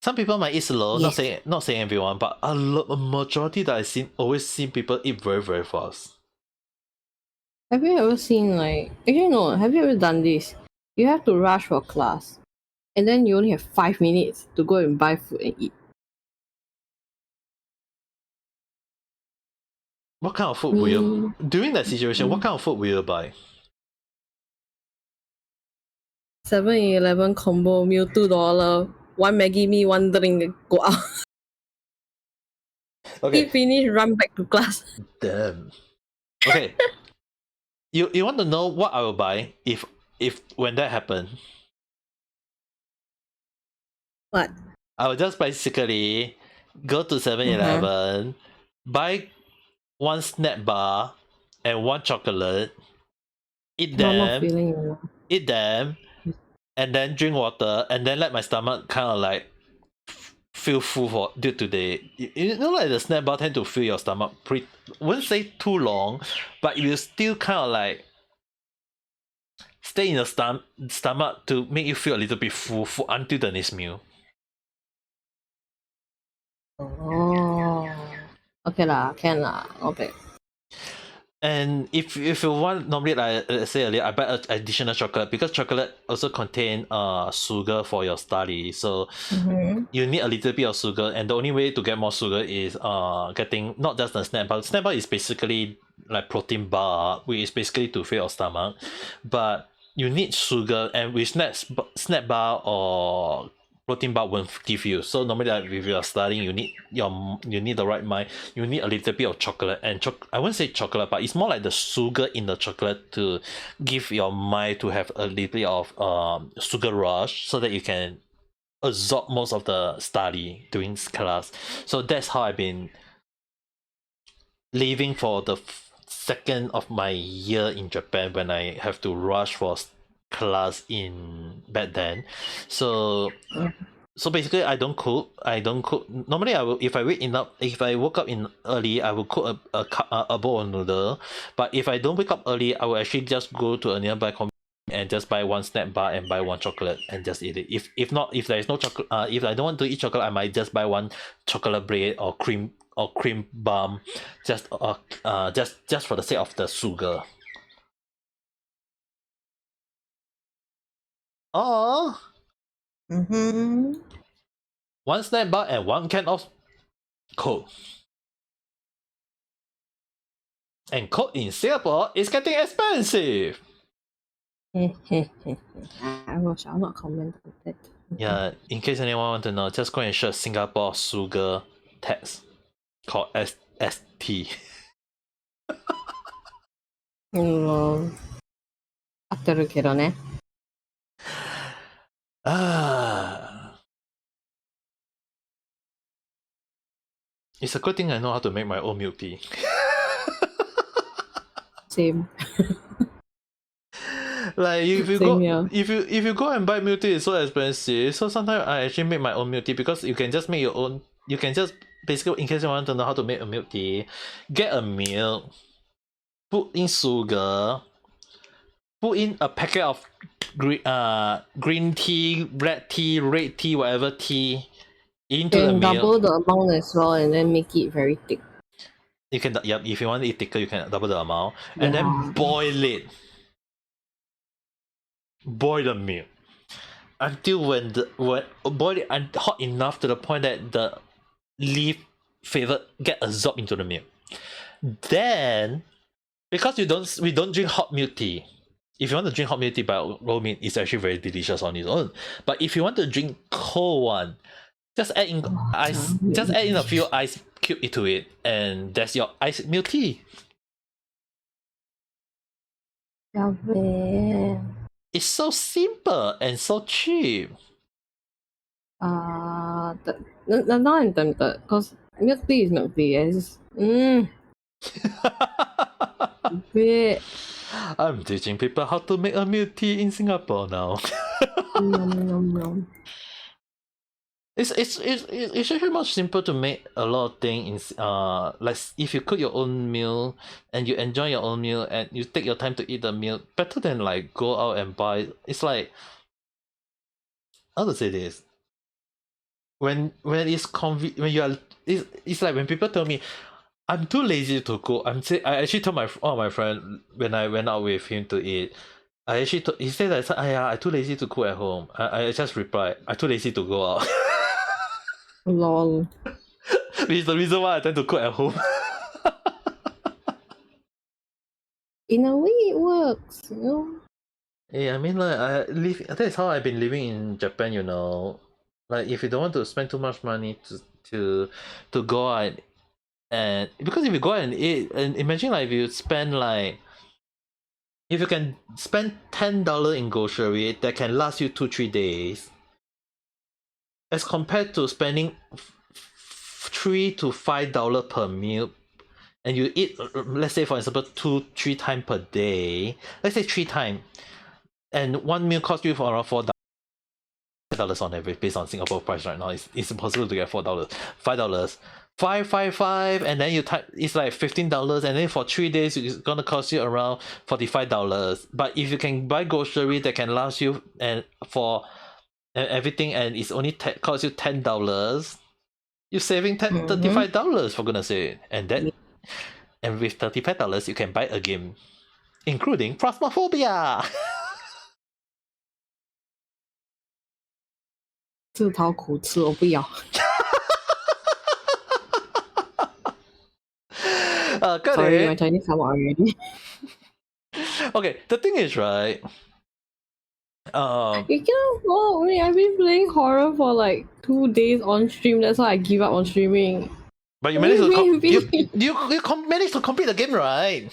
Some people might eat slow, Yes. not saying everyone, but a majority that I've always seen people eat very, very fast. Have you ever seen like actually no, have you ever done this? You have to rush for class and then you only have 5 minutes to go and buy food and eat. What kind of food will you during that situation, what kind of food will you buy? 7-Eleven combo meal $2, 1 Maggie mee, 1 drink, go out. Okay. Eat finish, run back to class. Damn. Okay. You want to know what I will buy if when that happens? What? I will just basically go to 7-Eleven, buy 1 snack bar and 1 chocolate, eat them, and then drink water, and then let my stomach kind of like feel full for due to the you know like the snack bar tend to fill your stomach wouldn't say too long, but it will still kind of like stay in the stomach to make you feel a little bit full until the next meal. Oh, okay lah, can lah, okay. And if you want, normally like I said earlier, I buy additional chocolate because chocolate also contain sugar for your study. So you need a little bit of sugar, and the only way to get more sugar is getting not just the snack bar. Snack bar is basically like protein bar, which is basically to fill your stomach. But you need sugar, and with snack bar or protein bar won't give you. So normally like, if you are studying, you need the right mind. You need a little bit of chocolate, and I won't say chocolate, but it's more like the sugar in the chocolate to give your mind to have a little bit of sugar rush, so that you can absorb most of the study during class. So that's how I've been leaving for the second of my year in Japan when I have to rush for class in back then. So basically I don't cook. Normally I will, if I woke up in early, I will cook a bowl of noodle. But if I don't wake up early, I will actually just go to a nearby and just buy one snack bar and buy one chocolate and just eat it. If there is no chocolate, if I don't want to eat chocolate, I might just buy one chocolate bread or cream bomb, just for the sake of the sugar. Or one snack bar and one can of Coke. And Coke in Singapore is getting expensive. I shall not comment on that. Yeah, in case anyone want to know, just go and search Singapore sugar tax called ST. 合ってるけどね。It's a good thing I know how to make my own milk tea. Same. Like if you Same go here. if you go and buy milk tea, it's so expensive. So sometimes I actually make my own milk tea because you can just make your own. You can just basically, in case you want to know how to make a milk tea, get a milk, put in sugar, put in a packet of green tea, red tea, red tea, whatever tea into the And milk. double the amount as well, and then make it very thick. You can, yep, if you want it thicker, you can double the amount and then boil it. Boil the milk until when boil it hot enough to the point that the leaf flavor get absorbed into the milk. Then, because we don't drink hot milk tea. If you want to drink hot milk tea by all means, it's actually very delicious on its own. But if you want to drink cold one, just add in ice. Just add in a few ice cube into it, and that's your iced milk tea. It's so simple and so cheap. Now I'm tempted because milk tea is milk tea. It's bit. I'm teaching people how to make a milk tea in Singapore now. Yum. It's actually much simpler to make a lot of things in like if you cook your own meal and you enjoy your own meal and you take your time to eat the meal, better than like go out and buy. It's like, how to say this, when it's when you are, it's like when people tell me I'm too lazy to cook. I actually told one of my friend when I went out with him to eat, he said that I'm too lazy to cook at home. I just replied, I'm too lazy to go out. Lol. Which is the reason why I tend to cook at home. In a way, it works, you know. Yeah, I mean, like that's how I've been living in Japan. You know, like if you don't want to spend too much money to go out, and because if you go out and eat, and imagine like if you spend like, if you can spend $10 in grocery that can last you 2-3 days, as compared to spending $3 to $5 per meal, and you eat, let's say for example 2-3 times per day, let's say 3 times, and one meal costs you for around $4 on average based on Singapore price right now. It's impossible to get $4, $5, 555, and then you type, it's like $15, and then for 3 days it's gonna cost you around $45. But if you can buy grocery that can last you and for everything, and it's only cost you $10, you're saving $35 for goodness sake. And with $35 you can buy a game, including Phasmophobia. 自讨苦吃，我不要。Sorry, my Chinese come out already. Okay, the thing is, right? You cannot fault me. I've been playing horror for like 2 days on stream. That's why I give up on streaming. But you managed to managed to complete the game, right?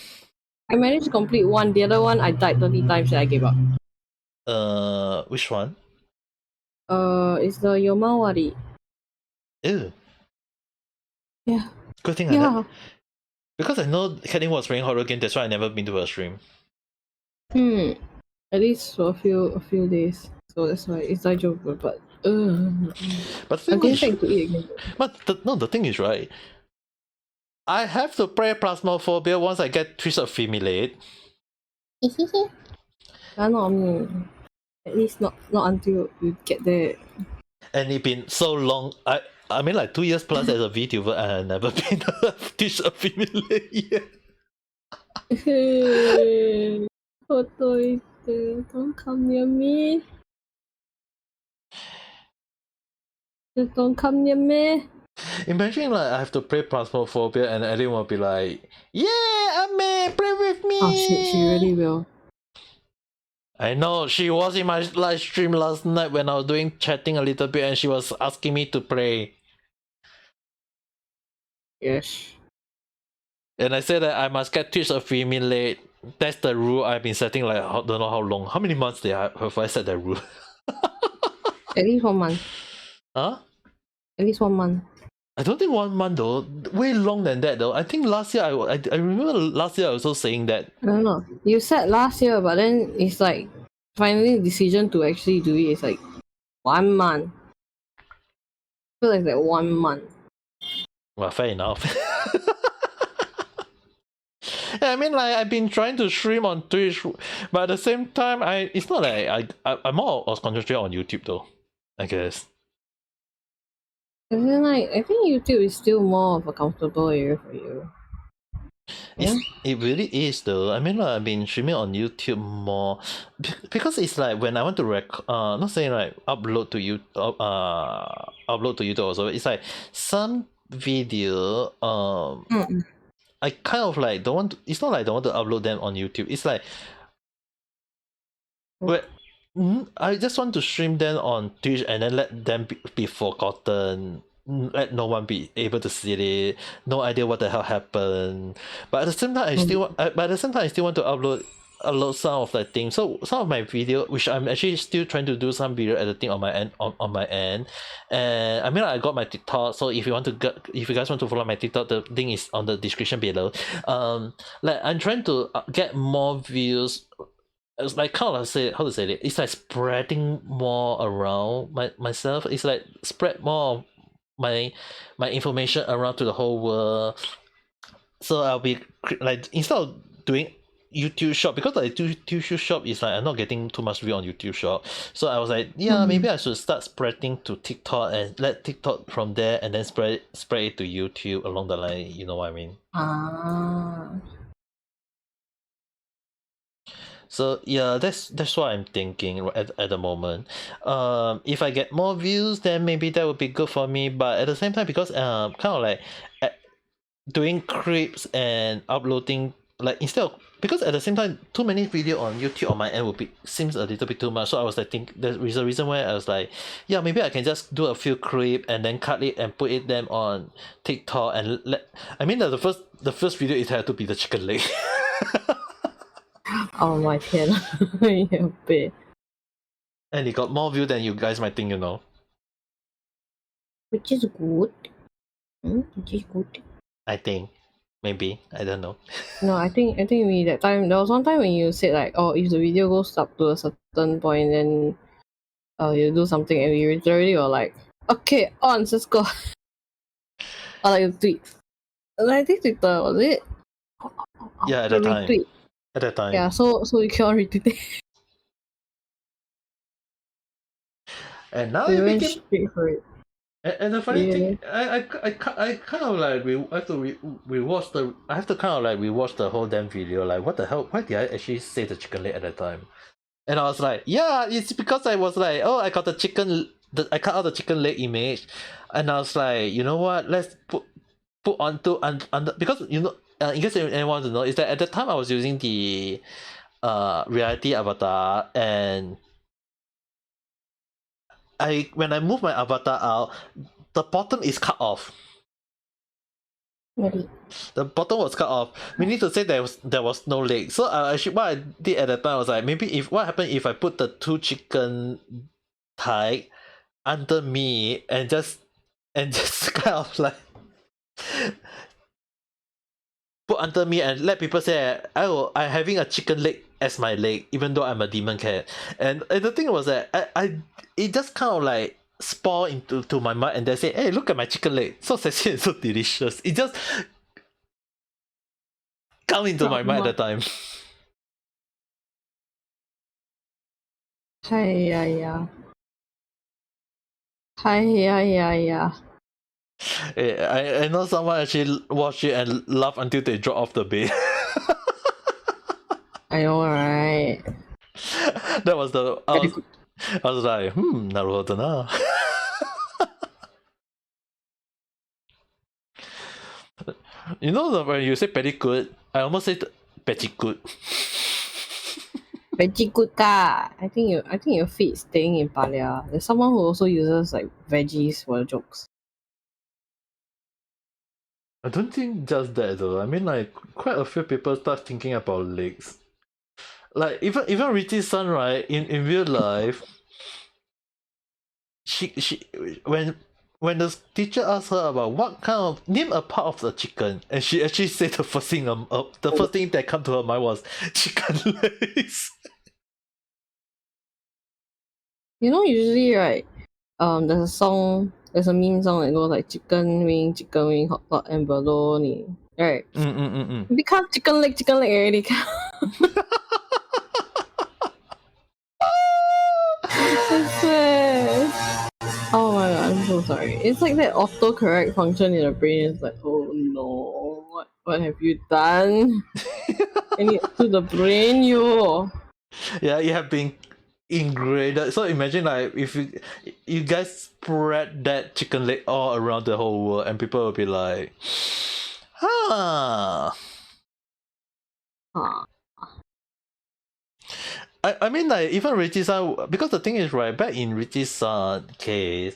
I managed to complete one. The other one I died 30 times and I gave up. Which one? It's the Yomawari. Ew. Yeah. Good thing I Because I know Kathleen was playing horror game, that's why I never been to her stream. At least for a few days. So that's why it's like joke, but But I'm going back to eat again. But the thing is, right, I have to play Plasmophobia once I get Twist of Femilate. Not me. At least not until you get there. And it's been so long. I mean, like 2 years plus as a VTuber, and I've never been to Twist of Femilate yet. Don't come near me. Just don't come near me. Imagine like I have to play Plasmophobia and everyone will be like, "Yeah, Ame, play with me." Oh shit, she really will. I know, she was in my live stream last night when I was doing chatting a little bit and she was asking me to play. Yes. And I said that I must get Twitch of Femilate. That's the rule I've been setting, like don't know how long. How many months have I set that rule? At least 1 month. Huh? At least 1 month. I don't think 1 month though. Way long than that though. I think last year I remember last year I was also saying that. I don't know. You said last year, but then it's like finally decision to actually do it is like 1 month. I feel like that 1 month. Well, fair enough. I mean, like I've been trying to stream on Twitch, but at the same time, it's not like I'm more concentrated on YouTube though, I guess. And then like I think YouTube is still more of a comfortable area for you. Yeah? It really is though. I mean, like, I've been streaming on YouTube more because it's like when I want to not saying like upload to YouTube also. It's like some video I kind of like don't want to, it's not like I don't want to upload them on YouTube. It's like I just want to stream them on Twitch and then let them be forgotten. Let no one be able to see it. No idea what the hell happened. But at the same time, I still want to upload some of the things. So some of my video, which I'm actually still trying to do some video editing on my end. On my end, and I mean, I got my TikTok. So if you guys want to follow my TikTok, the link is on the description below. Like I'm trying to get more views. It's like how to say it. It's like spreading more around myself. It's like spread more of my information around to the whole world. So I'll be like, instead of doing YouTube Shop, because like YouTube Shop is like I'm not getting too much view on YouTube Shop. So I was like, yeah, maybe I should start spreading to TikTok and let TikTok from there and then spread it to YouTube along the line. You know what I mean? So yeah, that's what I'm thinking at the moment. If I get more views, then maybe that would be good for me. But at the same time, because kind of like doing clips and uploading, like instead of, because at the same time too many video on YouTube on my end would be seems a little bit too much. So I was like, there's a reason why I was like, yeah, maybe I can just do a few clip and then cut it and put it them on TikTok and I mean the first video it had to be the chicken leg. Oh my 天啊，有病。 And it got more view than you guys might think, you know. Which is good. Which is good. I think. Maybe. I don't know. No, I think we that time there was one time when you said like, oh, if the video goes up to a certain point, then you do something, and we literally were like, okay, on, let's go. Or like a tweet. And I think Twitter, was it? Yeah, at that time. Retweet. At that time. Yeah, so you cannot retweet it. And now we it went became straight for it. And the funny thing, I kind of like I have to rewatch the I have to kind of like rewatch the whole damn video. Like, what the hell? Why did I actually say the chicken leg at that time? And I was like, yeah, it's because I was like, oh, I got the chicken. I cut out the chicken leg image, and I was like, you know what? Let's put onto under because you know, in case anyone wants to know, is that at the time I was using the reality avatar, and when I move my avatar out, the bottom is cut off. Really? The bottom was cut off. We need to say there was no leg. So actually, what I did at the time was like, maybe what happened if I put the 2 chicken thigh under me and just kind of like put under me and let people say I'm having a chicken leg as my leg, even though I'm a demon cat. And the thing was that it just kind of like spawned into my mind, and they say, hey, look at my chicken leg, so sexy and so delicious. It just come into my mind at the time. Hi. I know someone actually watched it and laughed until they dropped off the bed. I know, right? That was the I was like, naruhodo na. You know when you say pretty good, I almost said petty good. Veggie good ka. I think your feet staying in Palia. There's someone who also uses like veggies for the jokes. I don't think just that though. I mean, like quite a few people start thinking about legs. Like even Richie's son, right? In real life, she when the teacher asked her about what kind of name a part of the chicken, and she actually said the first thing that come to her mind was chicken legs. You know, usually right, there's a meme song that goes like chicken wing, hot dog and bologna. Right. It becomes chicken leg already. I swear. Oh my god, I'm so sorry. It's like that autocorrect function in the brain is like, oh no, what have you done? I need to the brain, you. Yeah, you have been ingrained. So imagine like if you guys spread that chicken leg all around the whole world, and people will be like, huh. I mean like even Richie's because the thing is right, back in Richie's case,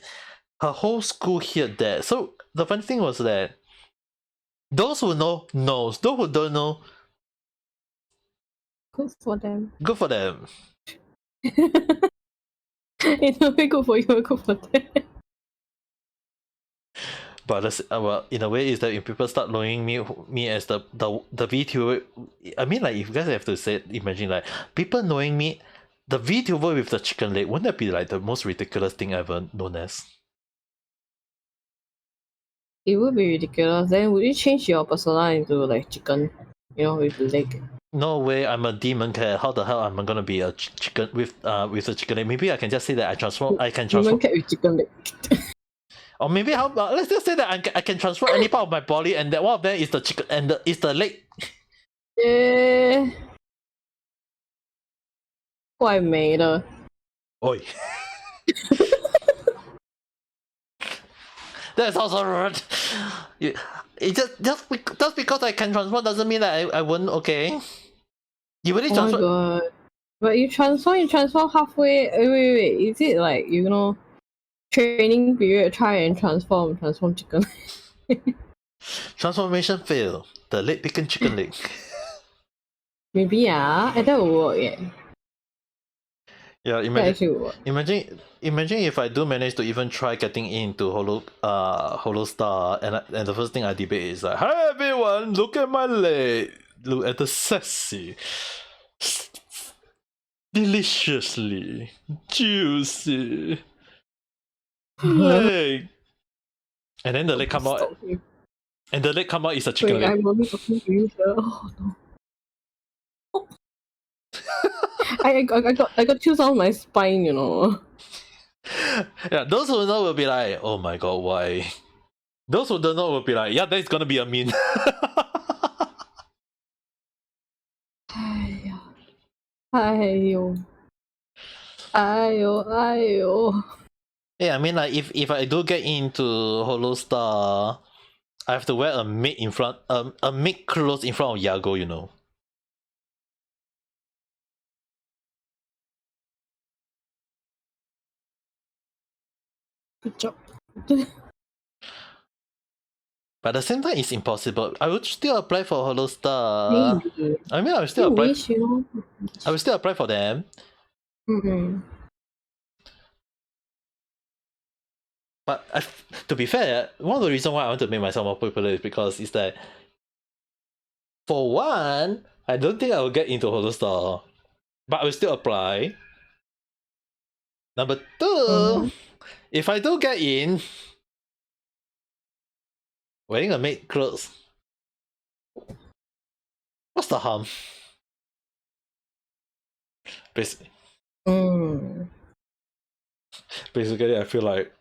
her whole school heard that. So the funny thing was that those who know knows, those who don't know, good for them. good for them. In a way, good for you, good for them. But well, in a way, is that if people start knowing me as the VTuber, I mean, like if you guys have to say, imagine like people knowing me, the VTuber with the chicken leg, wouldn't that be like the most ridiculous thing ever known as? It would be ridiculous. Then would you change your persona into like chicken? You know, with the leg. No way! I'm a demon cat. How the hell am I gonna be a chicken with a chicken leg? Maybe I can just say that I can transform. Demon cat with chicken leg. Or maybe let's just say that I can transfer any part of my body, and that one of them is the chicken and is the leg. Yeah. 怪美的. Oi. That's also rude. It just because I can transform doesn't mean that I wouldn't. Okay. You really transfer? Oh my god. But you transform halfway. Wait. Is it like, you know, training period, try and transform chicken? Transformation fail. The leg became chicken leg. Maybe that will work, yeah. Yeah, imagine if I do manage to even try getting into Holostar, and the first thing I debate is like, hi everyone, look at my leg, look at the sexy, deliciously juicy leg, and then the leg come out, is a chicken leg. I'm only talking to you, sir. Oh no. I got chills on my spine, you know. Yeah, those who know will be like, oh my god, why? Those who don't know will be like, yeah, that's gonna be a meme. Ayo. Yeah, I mean like if I do get into Holostar, I have to wear a mid in front, a mid clothes in front of Yago, you know. Good job. But at the same time, it's impossible. I would still apply for Holostar. Maybe. I mean, I will still apply. Wish, you know. I will still apply for them. But to be fair, one of the reasons why I want to make myself more popular is because it's that For one, I don't think I will get into Holostar, but I will still apply. Number two, if I do get in, wearing a maid clothes, what's the harm? Basically, I feel like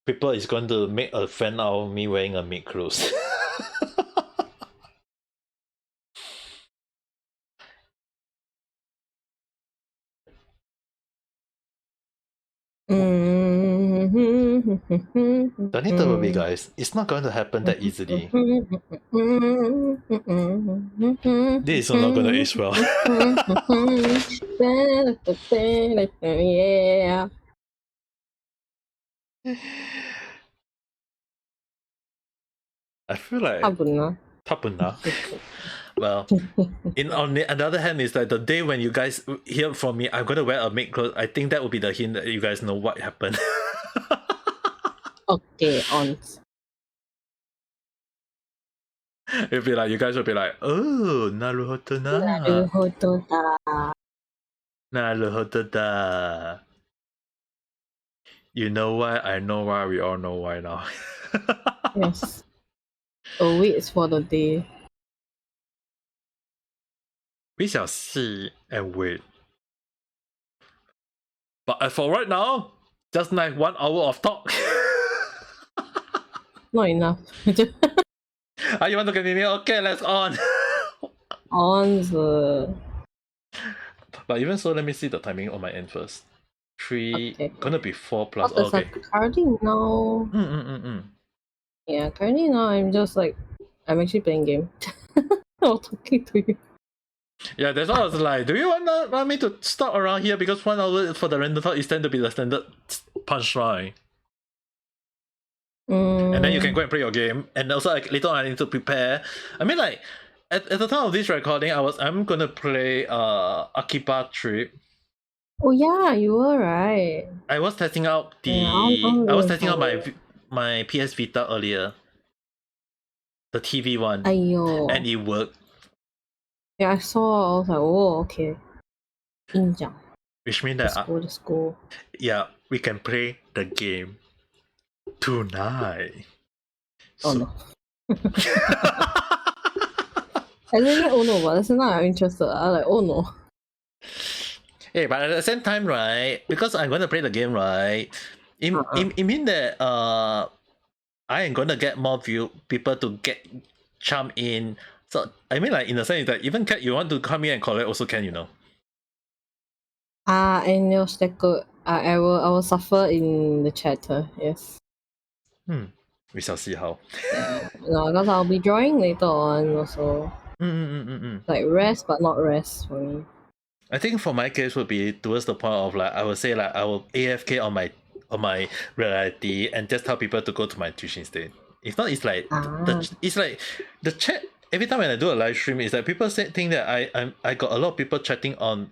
people is going to make a fan out of me wearing a maid clothes. Don't need to worry, guys. It's not going to happen that easily. This is not going to age well. Yeah. I feel like Tapuna. Well, on the other hand, is that the day when you guys hear from me, I'm gonna wear a maid clothes. I think that would be the hint that you guys know what happened. Okay, on. It'll be like you guys will be like, oh, naruhodo na. Naruhodo da. Naruhodo da. You know why? I know why. We all know why now. Yes. Oh, wait for the day. We shall see and wait. But for right now, just like 1 hour of talk. Not enough. You want to continue? Okay, let's on. On. But even so, let me see the timing on my end first. 3, okay. Gonna be 4 plus. Oh, okay. Currently now. Yeah, currently now I'm just like, I'm actually playing game. I'm talking to you. Yeah, that's why I was like, do you want me to stop around here? Because 1 hour for the random talk is tend to be the standard punchline. And then you can go and play your game. And also, like, later on I need to prepare. I mean, like, at the time of this recording, I'm gonna play Akiba Trip. Oh yeah, you were right. I was testing out I was testing out my PS Vita earlier. The TV one. Aiyo. And it worked. Yeah, I saw. I was like, oh, okay. Injang. Which means that let's go. Yeah, we can play the game tonight. Oh no. I didn't like, oh no, but that's not I'm interested. I like, oh no. Hey, but at the same time, right? Because I'm gonna play the game, right? It mean that I am gonna get more people to get chime in. So I mean, like, in the sense that even Cat, you want to come in and collect also can, you know. And yes, that good. I will suffer in the chatter. Yes. We shall see how. Yeah. No, because I'll be drawing later on also. Like rest, but not rest for me. I think for my case would be towards the point of like I would say like I will AFK on my reality and just tell people to go to my Twitch instead. If not, it's like it's like the chat. Every time when I do a live stream, it's like people think that I got a lot of people chatting on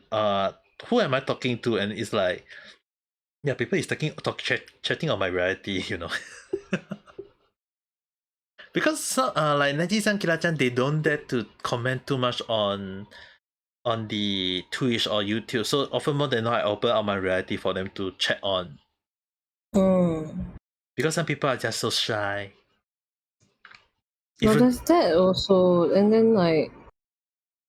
who am I talking to, and it's like, yeah, people is chatting on my reality, you know. Because like Naji-san, Kira-chan, they don't dare to comment too much on the Twitch or YouTube, so often more than not I open up my reality for them to chat on. Because some people are just so shy. No, there's that also, and then like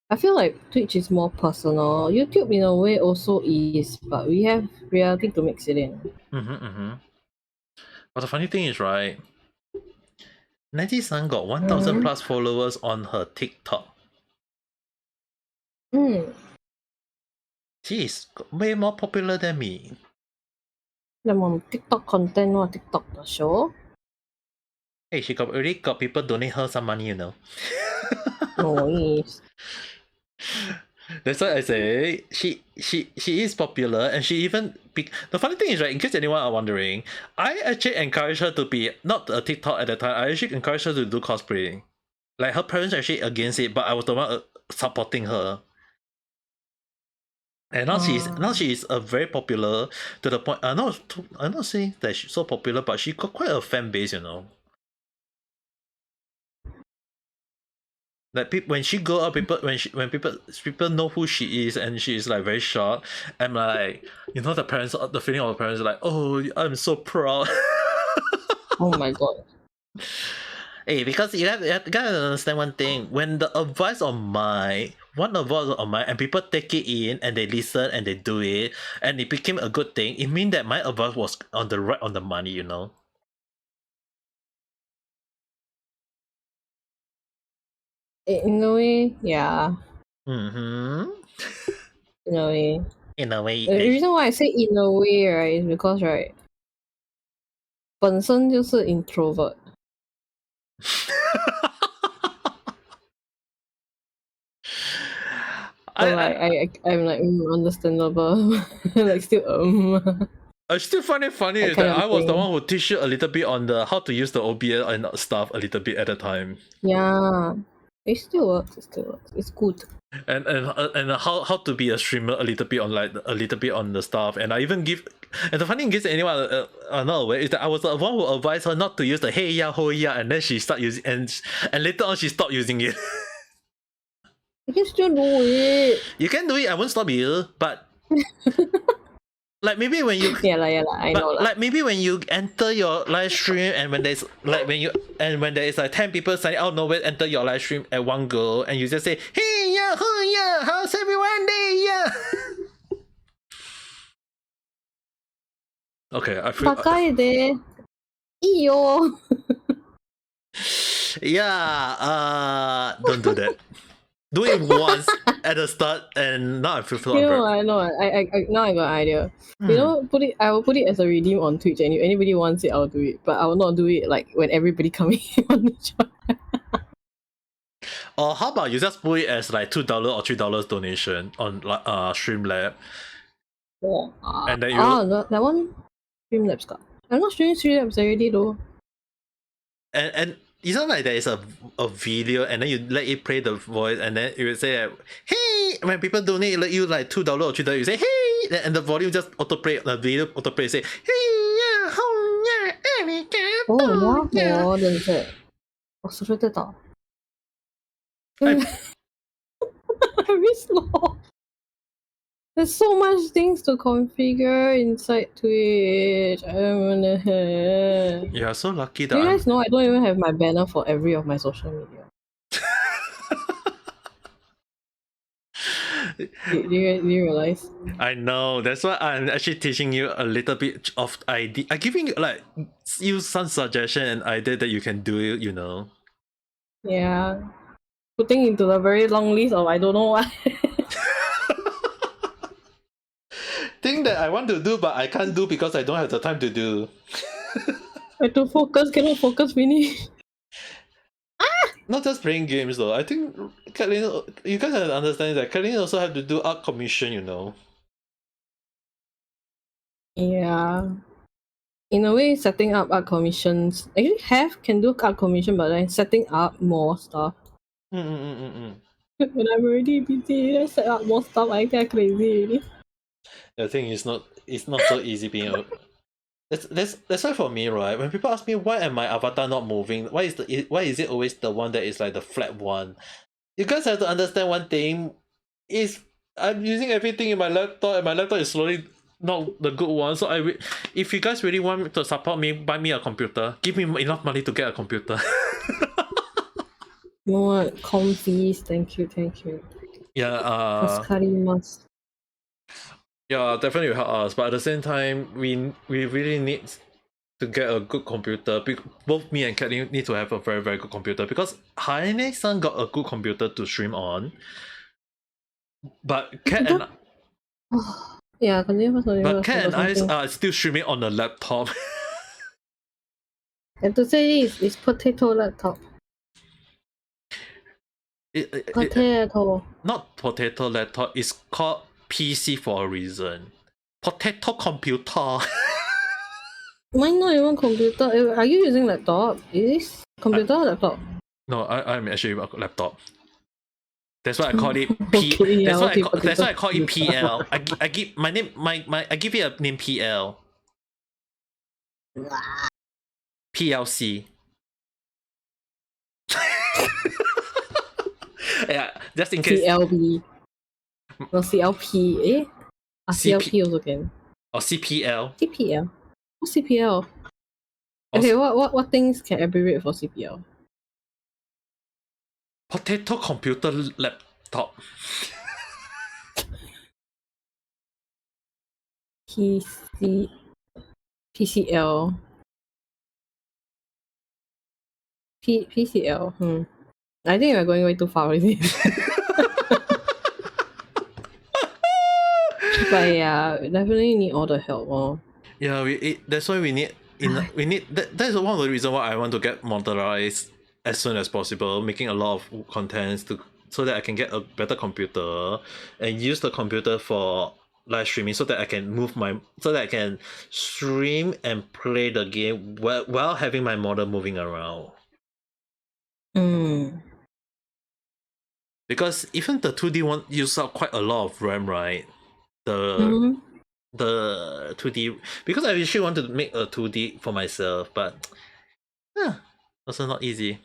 I feel like Twitch is more personal. YouTube in a way also is, but we have reality to mix it in. But the funny thing is, right, Naji-san got 1,000 plus followers on her TikTok. She is way more popular than me. The TikTok content or TikTok the show? Hey, she already got people donate her some money, you know. Nice. That's why I say she is popular, and she even the funny thing is, right, in case anyone are wondering, I actually encourage her to be not a TikTok at the time. I actually encouraged her to do cosplay. Like her parents are actually against it, but I was the one supporting her. And now she is a very popular to the point. I'm not saying that she's so popular, but she got quite a fan base, you know. Like when she go out, when people know who she is, and she is like very short. I'm like, the feeling of the parents are like, oh, I'm so proud. Oh my god. Hey, because you gotta understand one thing. When the advice on mine, one advice on mine, and people take it in and they listen and they do it, and it became a good thing, it means that my advice was on the money, In a way, yeah. Mm-hmm. In a way. In a way. The reason why I say in a way, right, is because, right, 本身就是 introvert. So I'm like understandable. Like still I still find it funny that I was the one who teach you a little bit on the how to use the OBS and stuff a little bit at a time. Yeah, it still works. It's good. And how to be a streamer a little bit on the stuff, and I even give. And the funny thing is, anyone are not aware is that I was the one who advised her not to use the hey ya ho ya, and then she start using and later on she stopped using it. You can still do it. You can do it. I won't stop you, but like maybe when you I know like maybe when you enter your live stream and when there's like when there is like 10 people signing out nowhere enter your live stream at one go and you just say hey ya ho ya, how's everyone day ya. Okay, I feel. Yeah, don't do that. Do it once at the start, and now I feel so. I know. I now I got an idea. You know, I will put it as a redeem on Twitch, and if anybody wants it, I'll do it. But I will not do it like when everybody coming on the chat. Or how about you just put it as like $2 or $3 donation on Streamlab. Oh, and then you that one Streamlabs got. I'm not streaming Streamlabs already though. And it's not like there is a video and then you let it play the voice and then you would say hey, when people donate let you like $2 or $3 you say hey, and the volume just autoplay, the video autoplay say hey yeah ho yeah oh yeah, then sayそれ出たvery slow. There's so much things to configure inside Twitch. You're so lucky that you guys know I don't even have my banner for every of my social media. do you realize? I know, that's why I'm actually teaching you a little bit of idea. I'm giving you like use some suggestion and idea that you can do it, Yeah, putting into the very long list of I don't know what. Thing that I want to do but I can't do because I don't have the time to do. I have to focus, cannot focus finish. Not just playing games though. I think Kathleen, you guys have to understand that Kathleen also have to do art commission, Yeah. In a way, setting up art commissions. Actually, can do art commission, but then setting up more stuff. When I'm already busy, I set up more stuff, I get crazy already. The thing is it's not so easy being a. That's why for me, right? When people ask me why am my avatar not moving, why is it always the one that is like the flat one? You guys have to understand one thing. Is I'm using everything in my laptop, and my laptop is slowly not the good one. So if you guys really want to support me, buy me a computer. Give me enough money to get a computer. You know what? Comfies, thank you. Yeah. Yeah, definitely will help us. But at the same time, we really need to get a good computer. Both me and Kathleen need to have a very, very good computer because Haine-san got a good computer to stream on. But Kat and yeah, continue. But Kat and I are still streaming on a laptop. And to say this, it's potato laptop. Potato. Not potato laptop. It's called PC for a reason. Potato computer. Mine not even computer. Are you using laptop? Is this computer or laptop? No, I'm actually a laptop. That's why I call it P. That's why I call it PL. I give my name I give it a name PL. PLC. Yeah, just in case. CLB. No, CLP. Eh? CLP also can. Or CPL. CPL. What's CPL? Or Okay, what things can abbreviate for CPL? potato computer laptop. PC PCL. PCL. I think we're going way too far with it. But yeah, we definitely need all the help. Yeah, that's why we need that's one of the reasons why I want to get monetized as soon as possible, making a lot of contents so that I can get a better computer and use the computer for live streaming so that I can stream and play the game while having my model moving around. Because even the 2D one uses up quite a lot of RAM, right? The 2D, because I actually wanted to make a 2D for myself, but also not easy.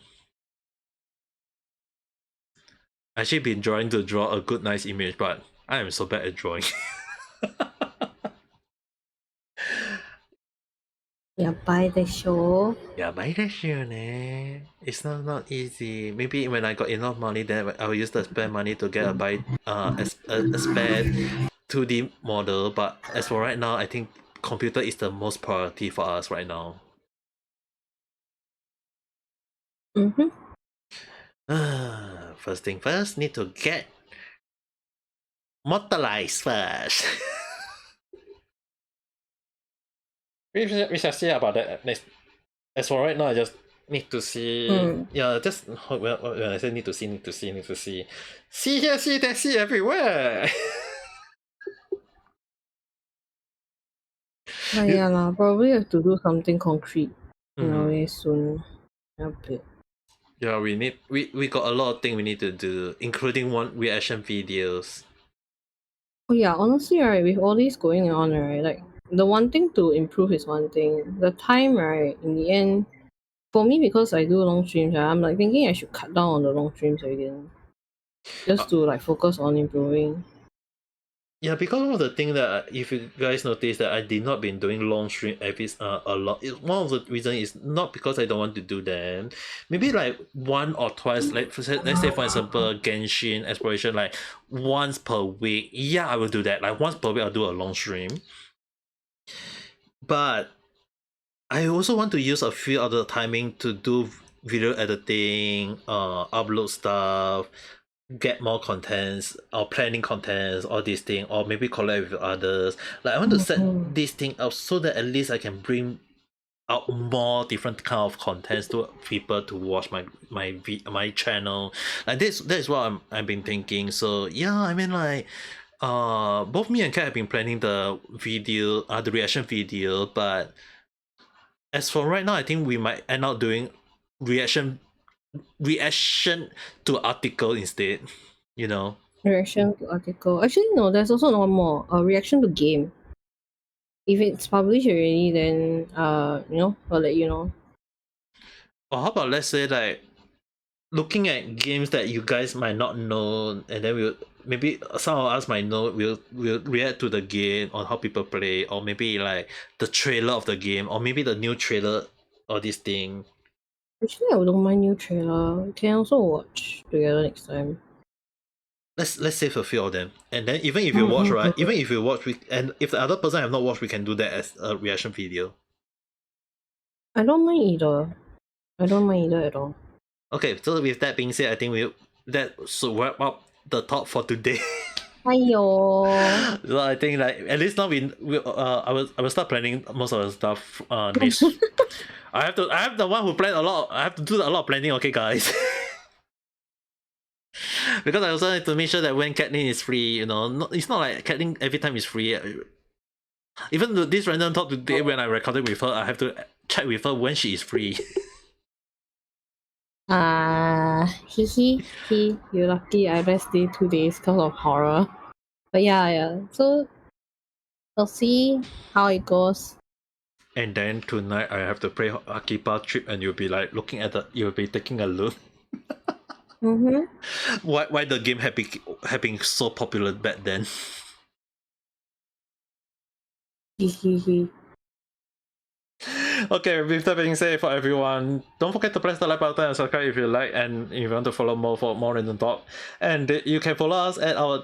I actually been trying to draw a good nice image, but I am so bad at drawing. Yeah, buy the show. Yeah, buy the show, ne. It's not easy. Maybe when I got enough money, then I will use the spare money to get a spare 2D model. But as for right now, I think computer is the most priority for us right now. First thing first, need to get mortalized first. we shall see about that next. As for right now, I just need to see. Yeah, just when I say need to see. See here, see there, see everywhere. But yeah lah, probably have to do something concrete in a way soon. Yeah, we got a lot of things we need to do, including reaction videos. Oh yeah, honestly, right, with all this going on, right, like the one thing to improve is one thing. The time, right, in the end, for me, because I do long streams, right, I'm like thinking I should cut down on the long streams again, just to like focus on improving. Yeah, because of the thing that if you guys notice that I did not been doing long stream a lot. One of the reason is not because I don't want to do them. Maybe like one or twice, like let's say for example Genshin exploration, like once per week. Yeah, I will do that. Like once per week, I'll do a long stream. But I also want to use a few other timing to do video editing, upload stuff, get more contents or planning contents, all these things, or maybe collab with others. Like I want to set this thing up so that at least I can bring out more different kind of contents to people to watch my channel. Like that's what I've been thinking. So yeah, I mean like both me and Kat have been planning the reaction video, but as for right now, I think we might end up doing reaction to article instead, you know. Reaction to article. Actually, no, there's also one more. A reaction to game. If it's published already, then I'll let you know. Or how about let's say like looking at games that you guys might not know, and then maybe some of us might know, we'll react to the game on how people play, or maybe like the trailer of the game, or maybe the new trailer or this thing. Actually, I don't mind new trailer. We can also watch together next time. Let's save a few of them, and then even if you watch, right? Even if you watch, and if the other person have not watched, we can do that as a reaction video. I don't mind either. I don't mind either at all. Okay, so with that being said, I think that should wrap up the talk for today. Hiyo. So I think like at least now I will start planning most of the stuff next. I have the one who plan a lot. I have to do a lot of planning. Okay, guys. Because I also need to make sure that when Kathleen is free, it's not like Kathleen every time is free. Even this random talk today, when I recorded with her, I have to check with her when she is free. You're lucky I rested 2 days because of horror. But yeah. So we'll see how it goes. And then tonight I have to play Akiba Trip, and you'll be like you'll be taking a look. Why the game had been so popular back then. Okay, with that being said, for everyone, don't forget to press the like button and subscribe if you like, and if you want to follow more for more random talk. And you can follow us at our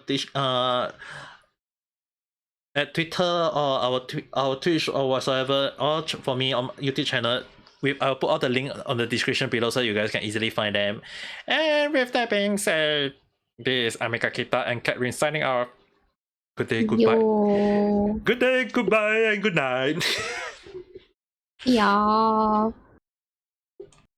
at Twitter or our Twitch or whatsoever, or for me on YouTube channel. I'll put all the link on the description below so you guys can easily find them. And with that being said, this is Amika Kita and Catherine signing off. Good day, goodbye. Yo. Good day, goodbye, and good night. Yeah.